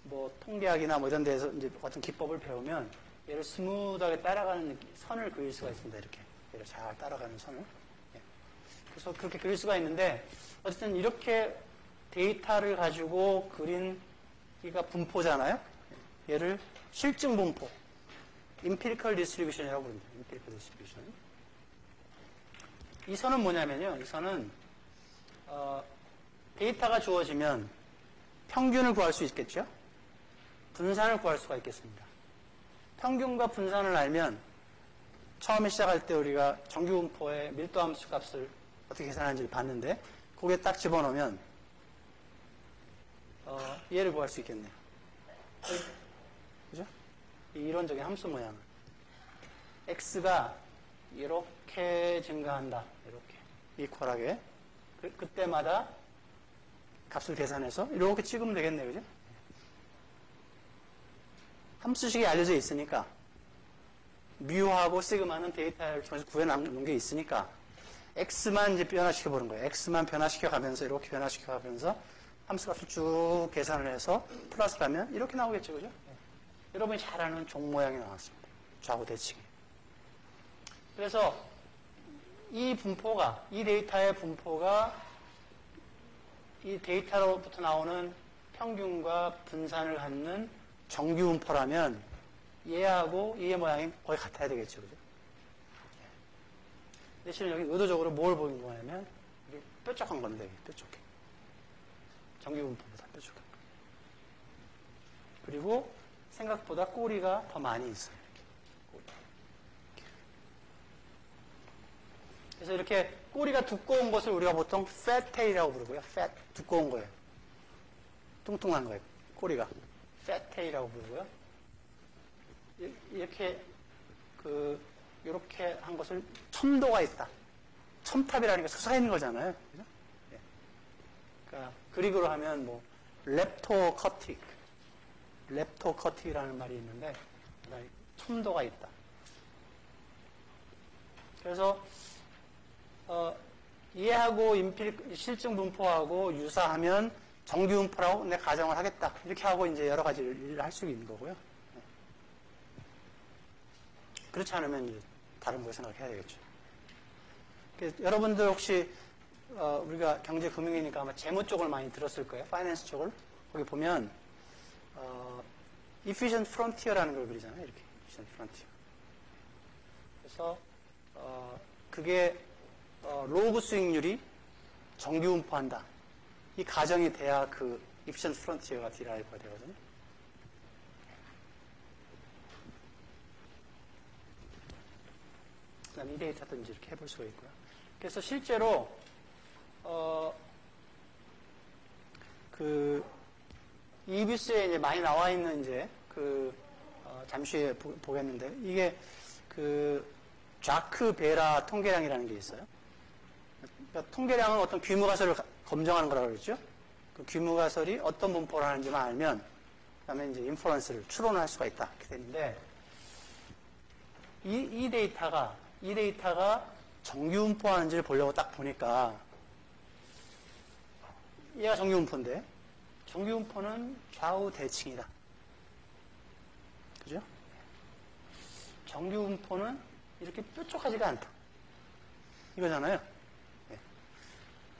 A: 뭐 통계학이나 뭐 이런 데서 이제 어떤 기법을 배우면 얘를 스무드하게 따라가는 선을 그릴 수가 있습니다. 이렇게 얘를 잘 따라가는 선을. 그래서 그렇게 그릴 수가 있는데 어쨌든 이렇게 데이터를 가지고 그린 이가 분포잖아요. 얘를 실증 분포, empirical distribution이라고 부릅니다. empirical distribution. 이 선은 뭐냐면요. 이 선은 데이터가 주어지면 평균을 구할 수 있겠죠. 분산을 구할 수가 있겠습니다. 평균과 분산을 알면 처음에 시작할 때 우리가 정규 분포의 밀도 함수 값을 어떻게 계산하는지를 봤는데 거기에 딱 집어넣으면 얘를 구할 수 있겠네요. 그죠? 이 이론적인 함수 모양을. x가 이렇게 증가한다. 이렇게. 이퀄하게. 그때마다 값을 계산해서 이렇게 찍으면 되겠네요. 그죠? 함수식이 알려져 있으니까 뮤하고 시그마는 데이터를 통해서 구해놓은 게 있으니까 x만 이제 변화시켜 보는 거예요. x만 변화시켜 가면서 이렇게 변화시켜 가면서 함수값을 쭉 계산을 해서 플러스를 하면 이렇게 나오겠죠. 그죠? 여러분이 잘 아는 종 모양이 나왔습니다. 좌우 대칭이. 그래서 이 분포가, 이 데이터의 분포가 이 데이터로부터 나오는 평균과 분산을 갖는 정규분포라면 얘하고 얘의 모양이 거의 같아야 되겠죠. 그죠? 대신 여기 의도적으로 뭘 보인 거냐면 이게 뾰족한 건데, 뾰족해. 정규분포보다 뾰족한 거. 그리고 생각보다 꼬리가 더 많이 있어요. 이렇게. 그래서 이렇게 꼬리가 두꺼운 것을 우리가 보통 fat tail이라고 부르고요. fat, 두꺼운 거예요. 뚱뚱한 거예요. 꼬리가. fat tail이라고 부르고요. 이렇게 이렇게 한 것을 첨도가 있다. 첨탑이라는 게 솟아있는 거잖아요. 그죠? 네. 그러니까 그릭으로 하면 뭐 렙토커틱이라는 말이 있는데 첨도가 있다. 그래서 얘하고 실증 분포하고 유사하면 정규 분포라고 내 가정을 하겠다. 이렇게 하고 이제 여러 가지 일을 할 수 있는 거고요. 네. 그렇지 않으면 이제 다른 거 생각해야 되겠죠. 여러분들 혹시 우리가 경제금융이니까 아마 재무 쪽을 많이 들었을 거예요. 파이낸스 쪽을. 거기 보면 efficient frontier라는 걸 그리잖아요. 이렇게 efficient frontier. 그래서 그게 로그 수익률이 정규 분포한다. 이 가정이 돼야 그 efficient frontier가 디라이브가 되거든요. 그다음에 이 데이터도 이제 이렇게 해볼 수가 있고요. 그래서 실제로 EBS에 이제 많이 나와 있는 이제 잠시 후에 보겠는데 이게 좌크 베라 통계량이라는 게 있어요. 그러니까 통계량은 어떤 규모가설을 검증하는 거라고 그랬죠. 그 규모가설이 어떤 분포를 하는지만 알면 그다음에 이제 인퍼런스를 추론을 할 수가 있다. 이렇게 되는데 이 데이터가 정규 분포하는지를 보려고 딱 보니까 얘가 정규 분포인데 정규 분포는 좌우 대칭이다. 그죠? 정규 분포는 이렇게 뾰족하지가 않다. 이거잖아요. 네.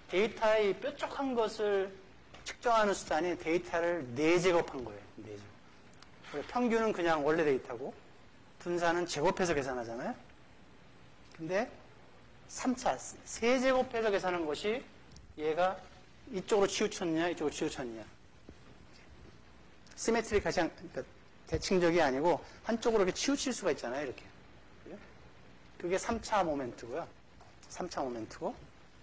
A: 데이터의 뾰족한 것을 측정하는 수단이 데이터를 4제곱한 거예요. 4제곱. 평균은 그냥 원래 데이터고 분산은 제곱해서 계산하잖아요. 근데 3차, 3제곱해서 계산한 것이 얘가 이쪽으로 치우쳤느냐, 이쪽으로 치우쳤느냐. 시메트릭하지 그러니까 대칭적이 아니고 한쪽으로 이렇게 치우칠 수가 있잖아요, 이렇게. 그게 3차 모멘트고요. 3차 모멘트고,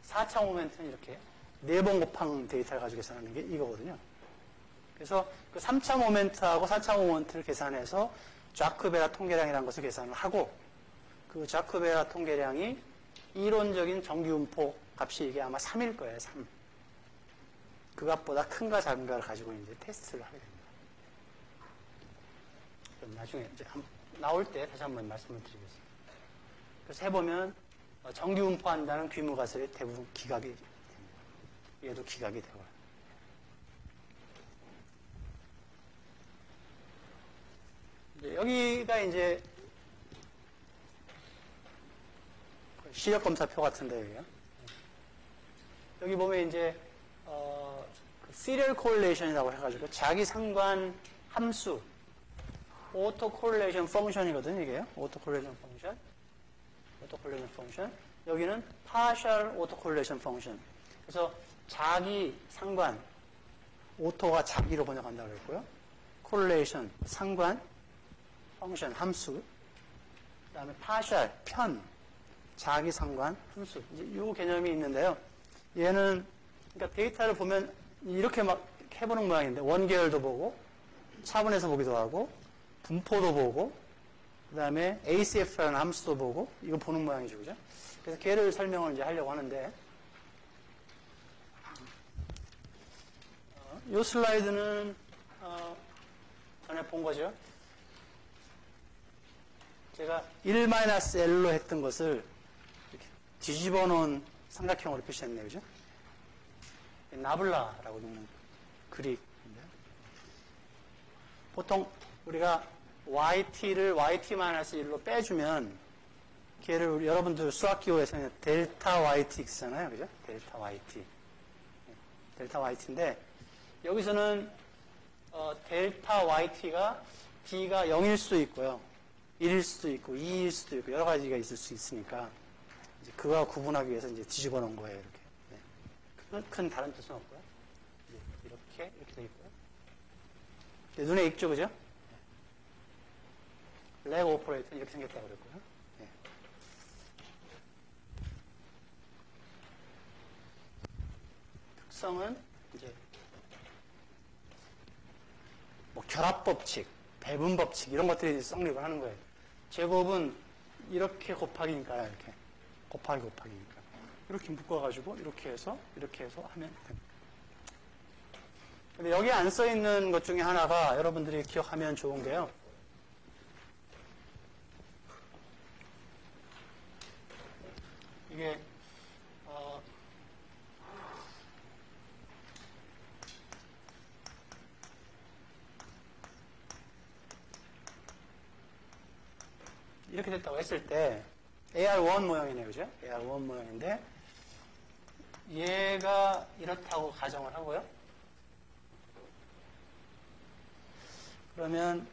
A: 4차 모멘트는 이렇게 4번 곱한 데이터를 가지고 계산하는 게 이거거든요. 그래서 그 3차 모멘트하고 4차 모멘트를 계산해서 좌크베라 통계량이라는 것을 계산을 하고, 그 좌크베라 통계량이 이론적인 정규분포 값이 이게 아마 3일 거예요, 3. 그 값보다 큰가 작은가를 가지고 이제 테스트를 하게 됩니다. 그럼 나중에 이제 나올 때 다시 한번 말씀을 드리겠습니다. 그래서 해보면 정규분포한다는 규모가설이 대부분 기각이 됩니다. 얘도 기각이 되고요. 여기가 이제 시력검사표 같은데 여기요. 여기 보면 이제 시리얼 코릴레이션이라고 해가지고 자기 상관 함수 오토 코릴레이션 펑션이거든요. 이게요. 오토 코릴레이션 펑션. 여기는 partial 오토 코릴레이션 펑션. 그래서 자기 상관 오토가 자기로 번역한다고 했고요. 코릴레이션 상관 펑션 함수. 그다음에 partial 편 자기 상관 함수. 이제 이 개념이 있는데요. 얘는 그러니까 데이터를 보면 이렇게 막 해보는 모양인데 원계열도 보고 차분해서 보기도 하고 분포도 보고 그 다음에 ACF라는 함수도 보고 이거 보는 모양이죠, 그죠? 그래서 걔를 설명을 이제 하려고 하는데 이 슬라이드는 전에 본 거죠. 제가 1-L로 했던 것을 이렇게 뒤집어 놓은 삼각형으로 표시했네요, 그죠? 나블라라고 읽는 그릭인데 보통 우리가 yt를 yt-1로 빼주면 걔를 여러분들 수학기호에서는 델타 ytx잖아요, 그죠? 델타 yt. 델타 yt인데 여기서는 델타 yt가 d가 0일 수도 있고요. 1일 수도 있고 2일 수도 있고 여러 가지가 있을 수 있으니까 이제 그거와 구분하기 위해서 이제 뒤집어 놓은 거예요. 이렇게. 네. 큰 다른 뜻은 없고요. 이렇게 돼 있고요. 네, 눈에 익죠, 그죠? 네. 렉 오퍼레이터는 이렇게 생겼다고 그랬고요. 네. 특성은 이제 뭐 결합 법칙, 배분 법칙 이런 것들이 성립을 하는 거예요. 제곱은 이렇게 곱하기니까요. 이렇게 곱하기니까 이렇게 묶어가지고 이렇게 해서 하면 됩니다. 근데 여기 안 써 있는 것 중에 하나가 여러분들이 기억하면 좋은 게요. 이게 이렇게 됐다고 했을 때 AR1 모양이네요. 그죠? AR1 모양인데 얘가 이렇다고 가정을 하고요. 그러면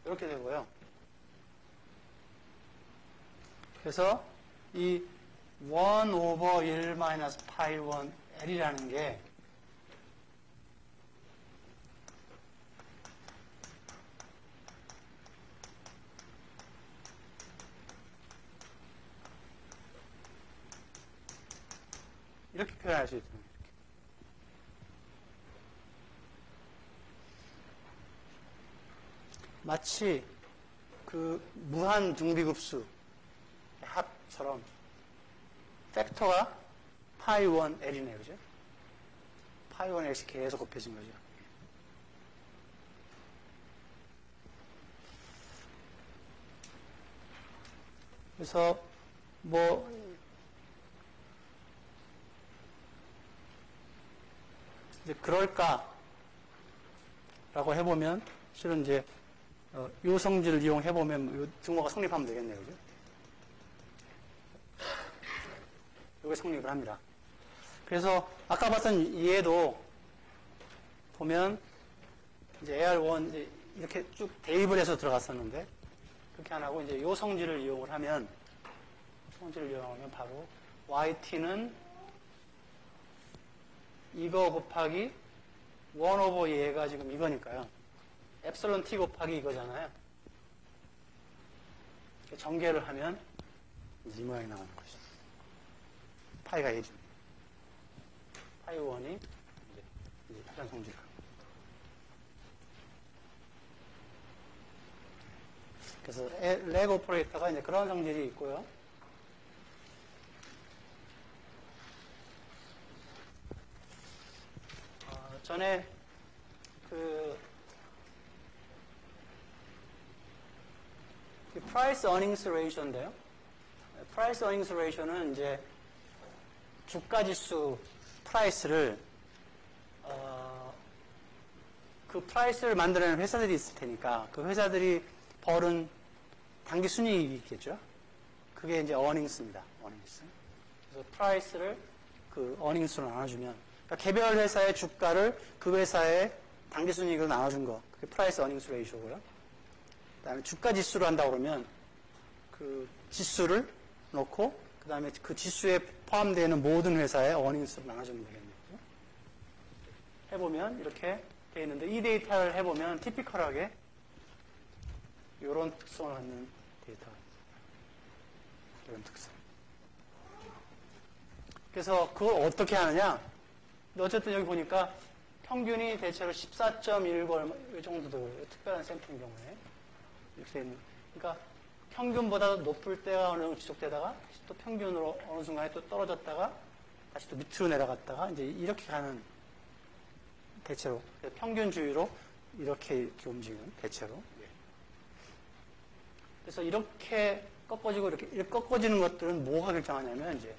A: 이렇게 되고요. 그래서 이 1 over 1 마이너스 파이 1 L이라는 게 이렇게 표현할 수 있습니다. 마치 그 무한 등비급수 합처럼 팩터가 파이 1 L이네요. 그죠? 파이 1 L씩 계속 곱해진 거죠. 그래서 뭐 이제 그럴까라고 해보면 실은 이제 요 성질을 이용해보면 요 등호가 성립하면 되겠네요. 그죠? 요게 성립을 합니다. 그래서 아까 봤던 얘도 보면 이제 AR1 이제 이렇게 쭉 대입을 해서 들어갔었는데 그렇게 안 하고 이제 요 성질을 이용을 하면 바로 yt는 이거 곱하기 1 오버 얘가 지금 이거니까요. 엡실론 t 곱하기 이거잖아요. 전개를 하면 이 모양이 나오는 거죠. 파이가 1입니다. 파이 1이 이제 이런 성질을 합니다. 그래서 렉 오퍼레이터가 이제 그런 성질이 있고요. 전에 그 price earnings ratio인데요. price earnings ratio는 이제 주가지수 프라이스를 그 프라이스를 만들어내는 회사들이 있을 테니까 그 회사들이 벌은 당기 순이익이 있겠죠. 그게 이제 earnings입니다. earnings. 그래서 프라이스를 그 earnings로 나눠주면 그러니까 개별 회사의 주가를 그 회사의 당기 순이익으로 나눠준 거. 그게 프라이스 earnings ratio고요. 그다음에 주가 지수로 한다고 그러면 그 지수를 놓고 그다음에 그 지수에 포함되는 모든 회사의 earnings로 나눠주면 되겠네요. 해보면 이렇게 돼 있는데 이 데이터를 해보면 티피컬하게 이런 특성을 갖는 데이터가 이런 특성. 그래서 그걸 어떻게 하느냐? 어쨌든 여기 보니까 평균이 대체로 14.1 정도 되고요. 특별한 샘플인 경우에. 이렇게 있는. 그러니까 평균보다 높을 때가 어느 정도 지속되다가 또 평균으로 어느 순간에 또 떨어졌다가 다시 또 밑으로 내려갔다가 이제 이렇게 가는 대체로 평균주의로 이렇게 움직이는 대체로. 그래서 이렇게 꺾어지고 이렇게 꺾어지는 것들은 뭐가 결정하냐면 이제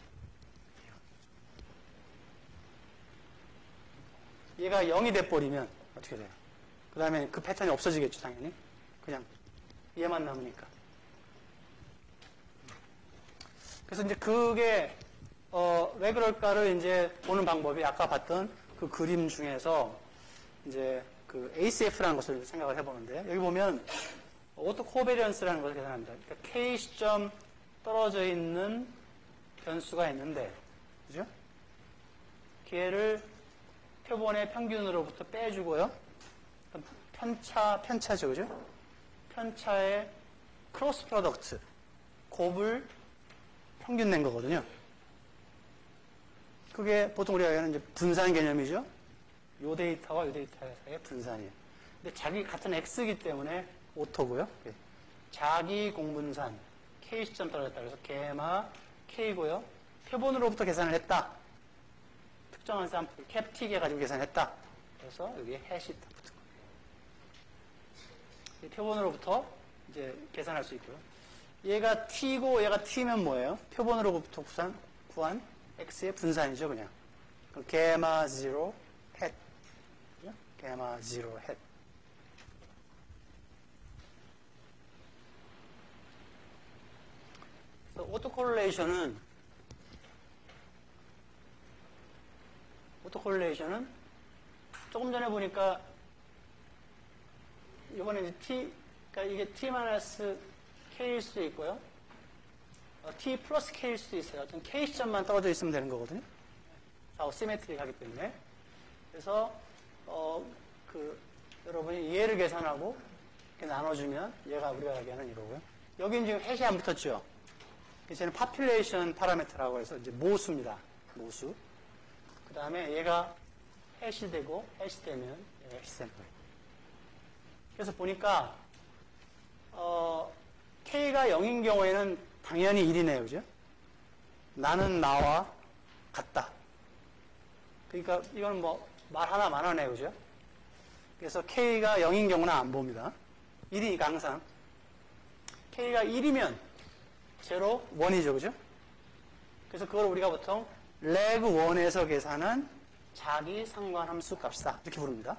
A: 얘가 0이 돼버리면 어떻게 돼요? 그 다음에 그 패턴이 없어지겠죠, 당연히. 그냥 얘만 남으니까. 그래서 이제 그게 왜 그럴까를 이제 보는 방법이 아까 봤던 그 그림 중에서 이제 그 ACF라는 것을 생각을 해보는데 여기 보면 오토 코베리언스라는 것을 계산합니다. 그러니까 K 시점 떨어져 있는 변수가 있는데, 그죠? 걔를 표본의 평균으로부터 빼주고요. 편차죠, 그죠? 편차의 크로스 프로덕트, 곱을 평균 낸 거거든요. 그게 보통 우리가 얘기하는 이제 분산 개념이죠. 요 데이터와 요 데이터 사이의 분산이에요. 근데 자기 같은 X이기 때문에 오토고요. 자기 공분산, K 시점 떨어졌다. 그래서 게마 K고요. 표본으로부터 계산을 했다. 특정한 샘플, 캡 T개 가지고 계산했다. 그래서 여기에 해시 딱 붙은 거예요. 표본으로부터 이제 계산할 수 있고요. 얘가 T고 얘가 T면 뭐예요? 표본으로부터 구한 X의 분산이죠, 그냥. 그럼 게마 0 햇. 게마 0 햇. 그래서 오토콜레이션은 조금 전에 보니까 이번에 이제 T, 그러니까 이게 T-K일 수도 있고요. T 플러스 K일 수도 있어요. 어떤 K 시점만 떨어져 있으면 되는 거거든요. 좌우 시메트릭하기 때문에. 그래서 여러분이 얘를 계산하고 이렇게 나눠주면 얘가 우리가 얘기하는 이거고요. 여긴 지금 햇이 안 붙었죠. 이제는 파퓰레이션 파라미터라고 해서 이제 모수입니다. 모수. 그 다음에 얘가 햇이 되고 햇이 되면 얘가 햇이 되는 거예요. 그래서 보니까 K가 0인 경우에는 당연히 1이네요. 그죠? 나는 나와 같다. 그러니까 이건 뭐 말 하나 많아네요. 그죠? 그래서 K가 0인 경우는 안 봅니다. 1이니까 항상. K가 1이면 0, 1이죠. 그죠? 그래서 그걸 우리가 보통 leg 1에서 계산한 자기 상관함수 값이다. 이렇게 부릅니다.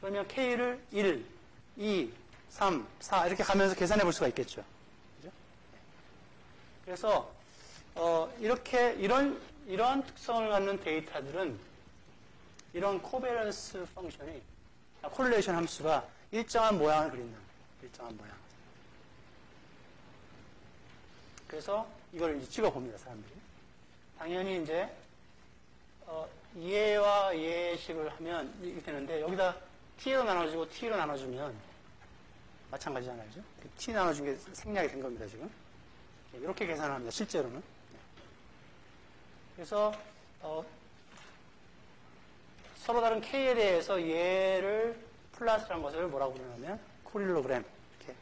A: 그러면 K를 1, 2, 3, 4 이렇게 가면서 계산해 볼 수가 있겠죠. 그죠? 그래서 이러한 특성을 갖는 데이터들은 이런 코베런스 펑션이 콜레이션 함수가 일정한 모양을 그린다. 일정한 모양. 그래서 이걸 찍어 봅니다, 사람들이. 당연히 이제 얘와 얘식을 하면 이렇게 되는데 여기다 T로 나눠주고 T로 나눠주면 마찬가지잖아요. 그죠? T 나눠준 게 생략이 된 겁니다, 지금. 이렇게 계산을 합니다, 실제로는. 그래서 서로 다른 K에 대해서 얘를 플러스라는 것을 뭐라고 부르냐면 코릴로그램 이렇게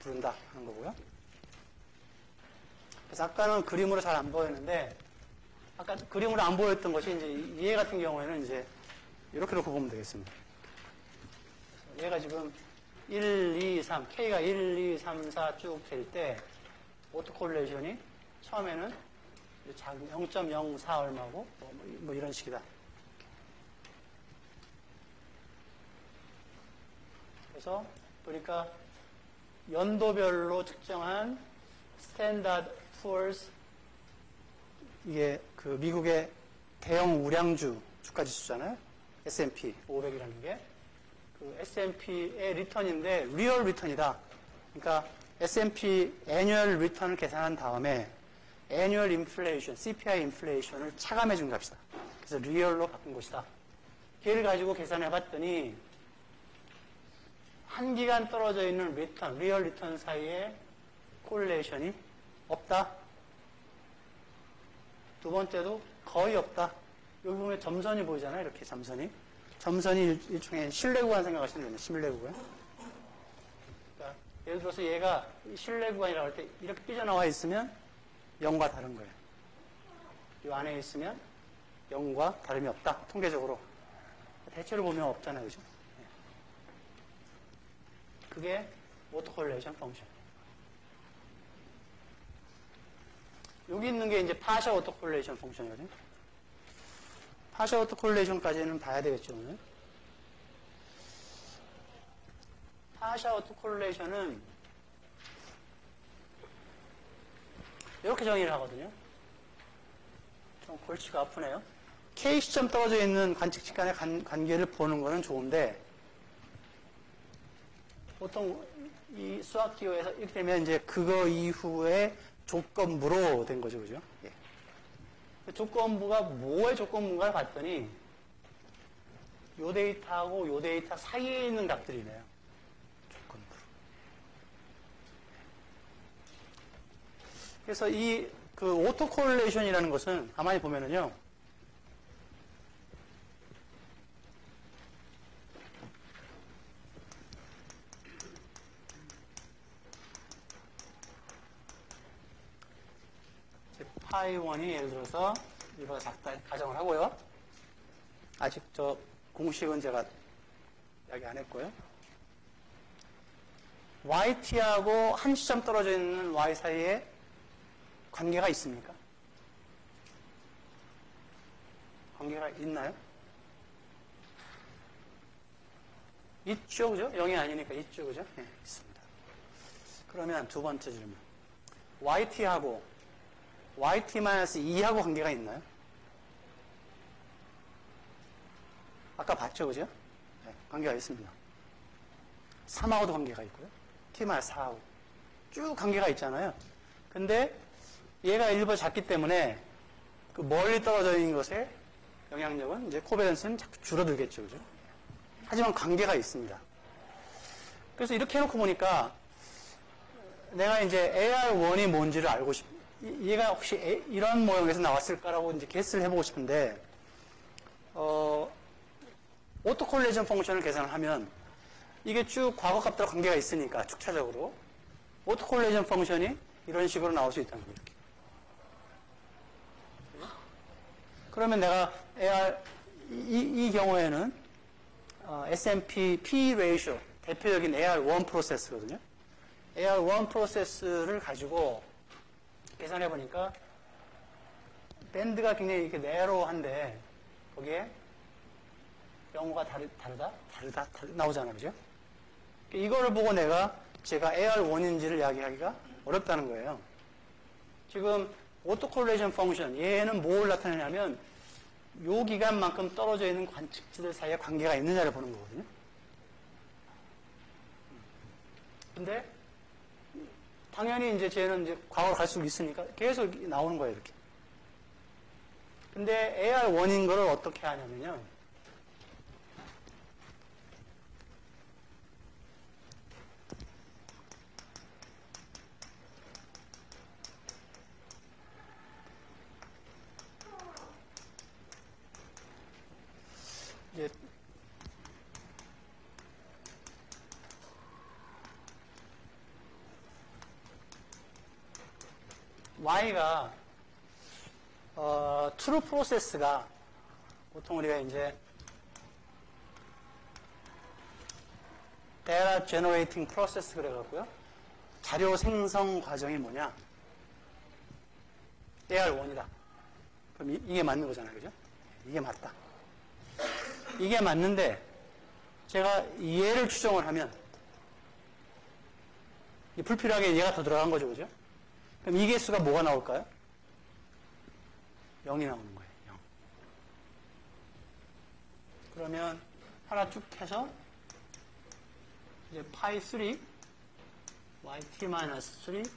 A: 부른다 하는 거고요. 그래서 아까는 그림으로 잘 안 보였는데 아까 그림으로 안 보였던 것이 이제 얘 같은 경우에는 이제 이렇게 놓고 보면 되겠습니다. 얘가 지금 1, 2, 3, K가 1, 2, 3, 4 쭉 될 때 오토콜레이션이 처음에는 0.04 얼마고 뭐 이런 식이다. 그래서 보니까 연도별로 측정한 스탠다드 푸어스 이게 그 미국의 대형 우량주 주가 지수잖아요. S&P 500이라는 게 그 S&P의 리턴인데 리얼 리턴이다. 그러니까 S&P 애뉴얼 리턴을 계산한 다음에 애뉴얼 인플레이션, CPI 인플레이션을 차감해 준 값이다. 그래서 리얼로 바꾼 것이다. 걔를 가지고 계산해 봤더니 한 기간 떨어져 있는 리턴, 리얼 리턴 사이에 콜레이션이 없다. 두 번째도 거의 없다. 여기 보면 점선이 보이잖아요. 이렇게 점선이. 점선이 일종의 신뢰구간 생각하시면 됩니다. 신뢰구간. 그러니까 예를 들어서 얘가 신뢰구간이라고 할 때 이렇게 삐져나와 있으면 0과 다른 거예요. 이 안에 있으면 0과 다름이 없다. 통계적으로. 대체로 보면 없잖아요. 그죠? 그게 오토콜레이션 펑션. 여기 있는 게 이제 파셜 오토콜레이션 펑션이거든요. 파셜 오토콜레이션까지는 봐야 되겠죠, 오늘. 파셜 오토콜레이션은 이렇게 정의를 하거든요. 좀 골치가 아프네요. K 시점 떨어져 있는 관측치 간의 관계를 보는 거는 좋은데, 보통 이 수학 기호에서 이렇게 되면 이제 그거 이후에 조건부로 된 거죠, 그죠? 예. 조건부가 뭐의 조건부인가를 봤더니, 요 데이터하고 요 데이터 사이에 있는 값들이네요. 조건부로. 그래서 이 그 오토 코릴레이션이라는 것은 가만히 보면은요. 파이 1이 예를 들어서 이거 작다 가정을 하고요. 아직 저 공식은 제가 이야기 안 했고요. yt하고 한 시점 떨어져 있는 y 사이에 관계가 있습니까? 관계가 있나요? 있죠, 그죠? 0이 아니니까 있죠, 그죠? 네, 있습니다. 그러면 두 번째 질문. yt하고 yt-2하고 관계가 있나요? 아까 봤죠, 그죠? 네, 관계가 있습니다. 3하고도 관계가 있고요. t-4하고. 쭉 관계가 있잖아요. 근데 얘가 일부 작기 때문에 그 멀리 떨어져 있는 것의 영향력은 이제 코베런스는 자꾸 줄어들겠죠, 그죠? 하지만 관계가 있습니다. 그래서 이렇게 해놓고 보니까 내가 이제 AR1이 뭔지를 알고 얘가 혹시 이런 모형에서 나왔을까라고 이제 게스를 해보고 싶은데, 오토콜레이션 펑션을 계산을 하면 이게 쭉 과거 값들과 관계가 있으니까 축차적으로 오토콜레이션 펑션이 이런 식으로 나올 수 있다는 거예요. 그러면 내가 AR, 이 경우에는 SMP P ratio, 대표적인 AR1 프로세스거든요. AR1 프로세스를 가지고 계산해 보니까 밴드가 굉장히 이렇게 네로한데 거기에 영어가 다르다 나오잖아요, 그죠? 이거를 보고 제가 AR1인지를 이야기하기가 어렵다는 거예요. 지금 오토콜레이션 펑션, 얘는 뭘 나타내냐면 요 기간만큼 떨어져 있는 관측지들 사이에 관계가 있느냐를 보는 거거든요. 근데 당연히 이제 쟤는 이제 과거로 갈수록 있으니까 계속 나오는 거예요, 이렇게. 근데 AR1인 거를 어떻게 하냐면요. 이제 Y가 true process가 보통 우리가 이제 data generating process 그래갖고요. 자료 생성 과정이 뭐냐? AR1이다. 그럼 이게 맞는 거잖아요, 그죠? 이게 맞다. 이게 맞는데 제가 얘를 추정을 하면 불필요하게 얘가 더 들어간 거죠, 그죠? 그럼 이 개수가 뭐가 나올까요? 0이 나오는 거예요. 0. 그러면 하나 쭉 해서 이제 파이 3 yt-3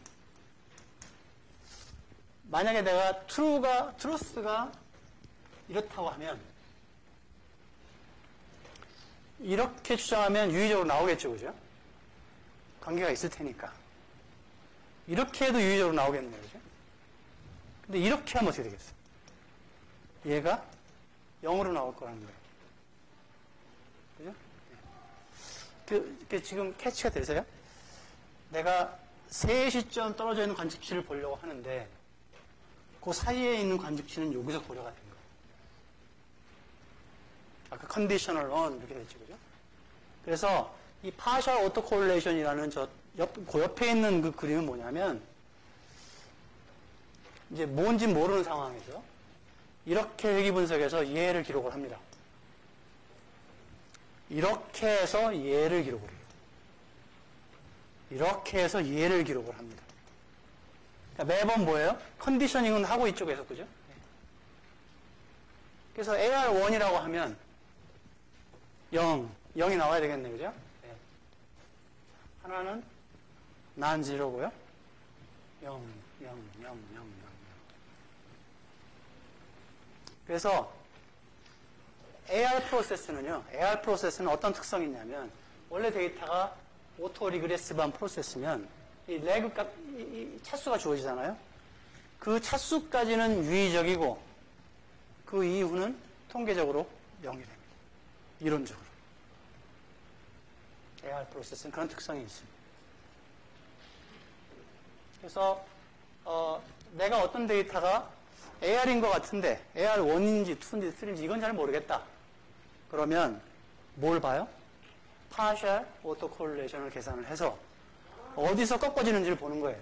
A: 만약에 내가 truth가 이렇다고 하면 이렇게 추정하면 유의적으로 나오겠죠, 그죠? 관계가 있을 테니까. 이렇게 해도 유의적으로 나오겠네요, 그죠? 근데 이렇게 하면 어떻게 되겠어요? 얘가 0으로 나올 거라는 거예요. 그죠? 그 지금 캐치가 되세요? 내가 3시점 떨어져 있는 관측치를 보려고 하는데 그 사이에 있는 관측치는 여기서 고려가 된 거예요. 아까 컨디셔널 on 이렇게 됐죠, 그죠? 그래서 이 파셜 오토 코릴레이션이라는 그 옆에 있는 그 그림은 뭐냐면 이제 뭔지 모르는 상황에서 이렇게 회귀 분석해서 얘를 기록을 합니다. 이렇게 해서 얘를 기록을 해요. 이렇게 해서 얘를 기록을 합니다. 그러니까 매번 뭐예요? 컨디셔닝은 하고 있죠, 계속, 그죠? 그래서 AR1이라고 하면 0이 나와야 되겠네, 그죠? 네. 하나는 non-zero고요. 0. 그래서 AR 프로세스는 어떤 특성이 있냐면 원래 데이터가 오토 리그레시브한 프로세스면 이 레그 값, 이 차수가 주어지잖아요. 그 차수까지는 유의적이고 그 이후는 통계적으로 0이 됩니다. 이론적으로. AR 프로세스는 그런 특성이 있습니다. 그래서 내가 어떤 데이터가 AR인 것 같은데 AR1인지 2인지 3인지 이건 잘 모르겠다. 그러면 뭘 봐요? partial autocorrelation을 계산을 해서 어디서 꺾어지는지를 보는 거예요.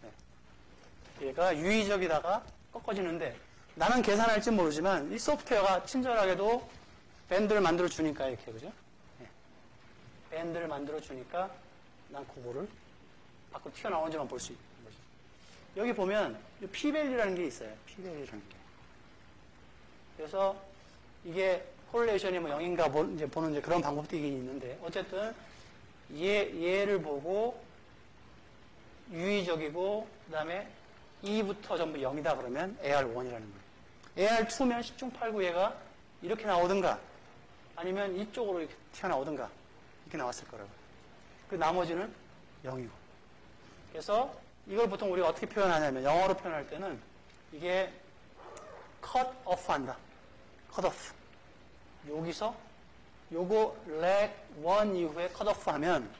A: 네. 얘가 유의적이다가 꺾어지는데 나는 계산할지 모르지만 이 소프트웨어가 친절하게도 밴드를 만들어 주니까 이렇게 그죠? 네. 밴드를 만들어 주니까 난 그거를 밖으로 튀어나오는지만 볼 수 있는 거죠. 여기 보면 P-밸류라는 게 있어요. P-밸류라는 게. 그래서 이게 코릴레이션이 뭐 0인가 이제 보는 이제 그런 방법도 이게 있는데 어쨌든 얘를 보고 유의적이고 그다음에 2부터 전부 0이다 그러면 AR1이라는 거예요. AR2면 10중 8구 얘가 이렇게 나오든가 아니면 이쪽으로 이렇게 튀어나오든가 이렇게 나왔을 거라고요. 그 나머지는 0이고. 그래서 이걸 보통 우리가 어떻게 표현하냐면 영어로 표현할 때는 이게 cut off 한다. cut off. 여기서 요거 leg 1 이후에 cut off 하면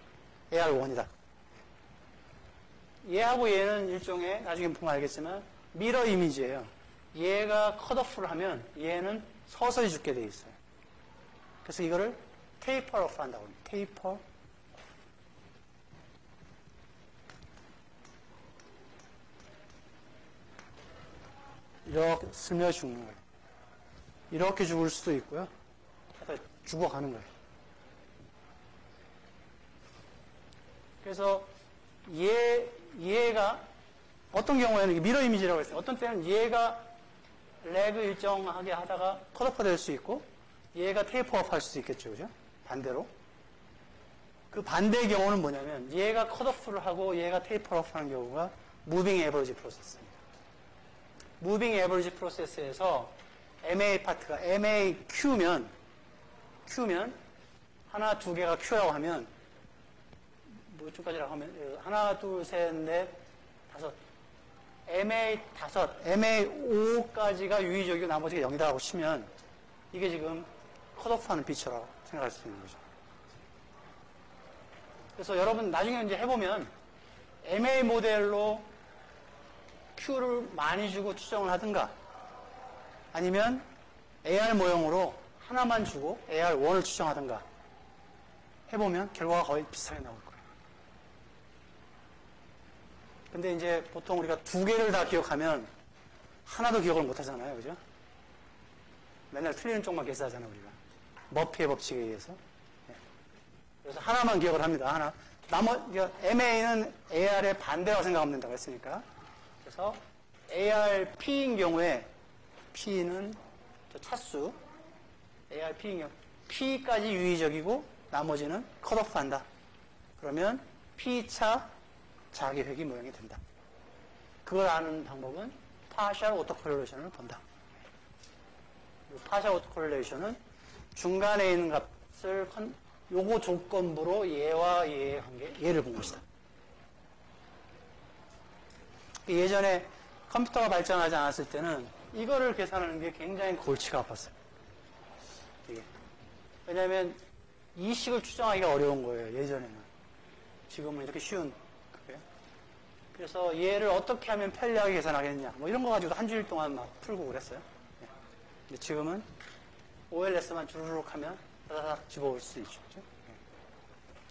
A: AR1이다. 얘하고 얘는 일종의 나중에 보면 알겠지만 미러 이미지예요. 얘가 cut off를 하면 얘는 서서히 죽게 돼 있어요. 그래서 이거를 taper off 한다고 합니다. taper 이렇게 스며 죽는 거예요. 이렇게 죽을 수도 있고요. 죽어가는 거예요. 그래서 얘가 어떤 경우에는 미러 이미지라고 했어요. 어떤 때는 얘가 레그 일정하게 하다가 컷오프 될 수 있고 얘가 테이프업 할 수도 있겠죠. 그죠? 반대로. 그 반대의 경우는 뭐냐면 얘가 컷오프를 하고 얘가 테이프업 하는 경우가 무빙 에버리지 프로세스입니다. 무빙 에버리지 프로세스에서 MA 파트가 MAQ면 하나, 두 개가 Q라고 하면 뭐쯤까지라고 하면 하나, 둘, 셋, 넷, 다섯 MA 다섯, MA 5까지가 유의적이고 나머지가 0이다 하고 치면 이게 지금 컷오프하는 피처라고 생각할 수 있는 거죠. 그래서 여러분 나중에 이제 해보면 MA 모델로 Q를 많이 주고 추정을 하든가 아니면 AR 모형으로 하나만 주고 AR1을 추정하든가 해보면 결과가 거의 비슷하게 나올 거예요. 근데 이제 보통 우리가 두 개를 다 기억하면 하나도 기억을 못 하잖아요. 그죠? 맨날 틀리는 쪽만 계산하잖아요, 우리가. 머피의 법칙에 의해서. 네. 그래서 하나만 기억을 합니다. 하나. MA는 AR의 반대라고 생각하면 된다고 했으니까. 그래서 ARP인 경우에 P는 차수, ARP인 경우 P까지 유의적이고 나머지는 컷오프 한다. 그러면 P차 자기회귀 모형이 된다. 그걸 아는 방법은 partial autocorrelation을 본다. partial autocorrelation은 중간에 있는 값을 요거 조건부로 얘와 얘의 관계, 얘를 본 것이다. 예전에 컴퓨터가 발전하지 않았을 때는 이거를 계산하는 게 굉장히 골치가 아팠어요. 이게. 왜냐하면 이 식을 추정하기가 어려운 거예요. 예전에는. 지금은 이렇게 쉬운 거예요. 그래서 얘를 어떻게 하면 편리하게 계산하겠냐. 뭐 이런 거 가지고 한 주일 동안 막 풀고 그랬어요. 네. 근데 지금은 OLS만 주르륵 하면 다다닥 집어올 수 있죠. 그렇죠? 네.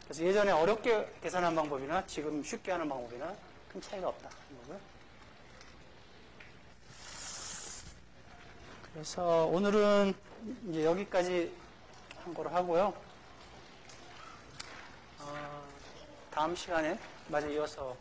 A: 그래서 예전에 어렵게 계산한 방법이나 지금 쉽게 하는 방법이나 큰 차이가 없다. 거고요. 그래서 오늘은 이제 여기까지 한 거로 하고요. 다음 시간에 마저 이어서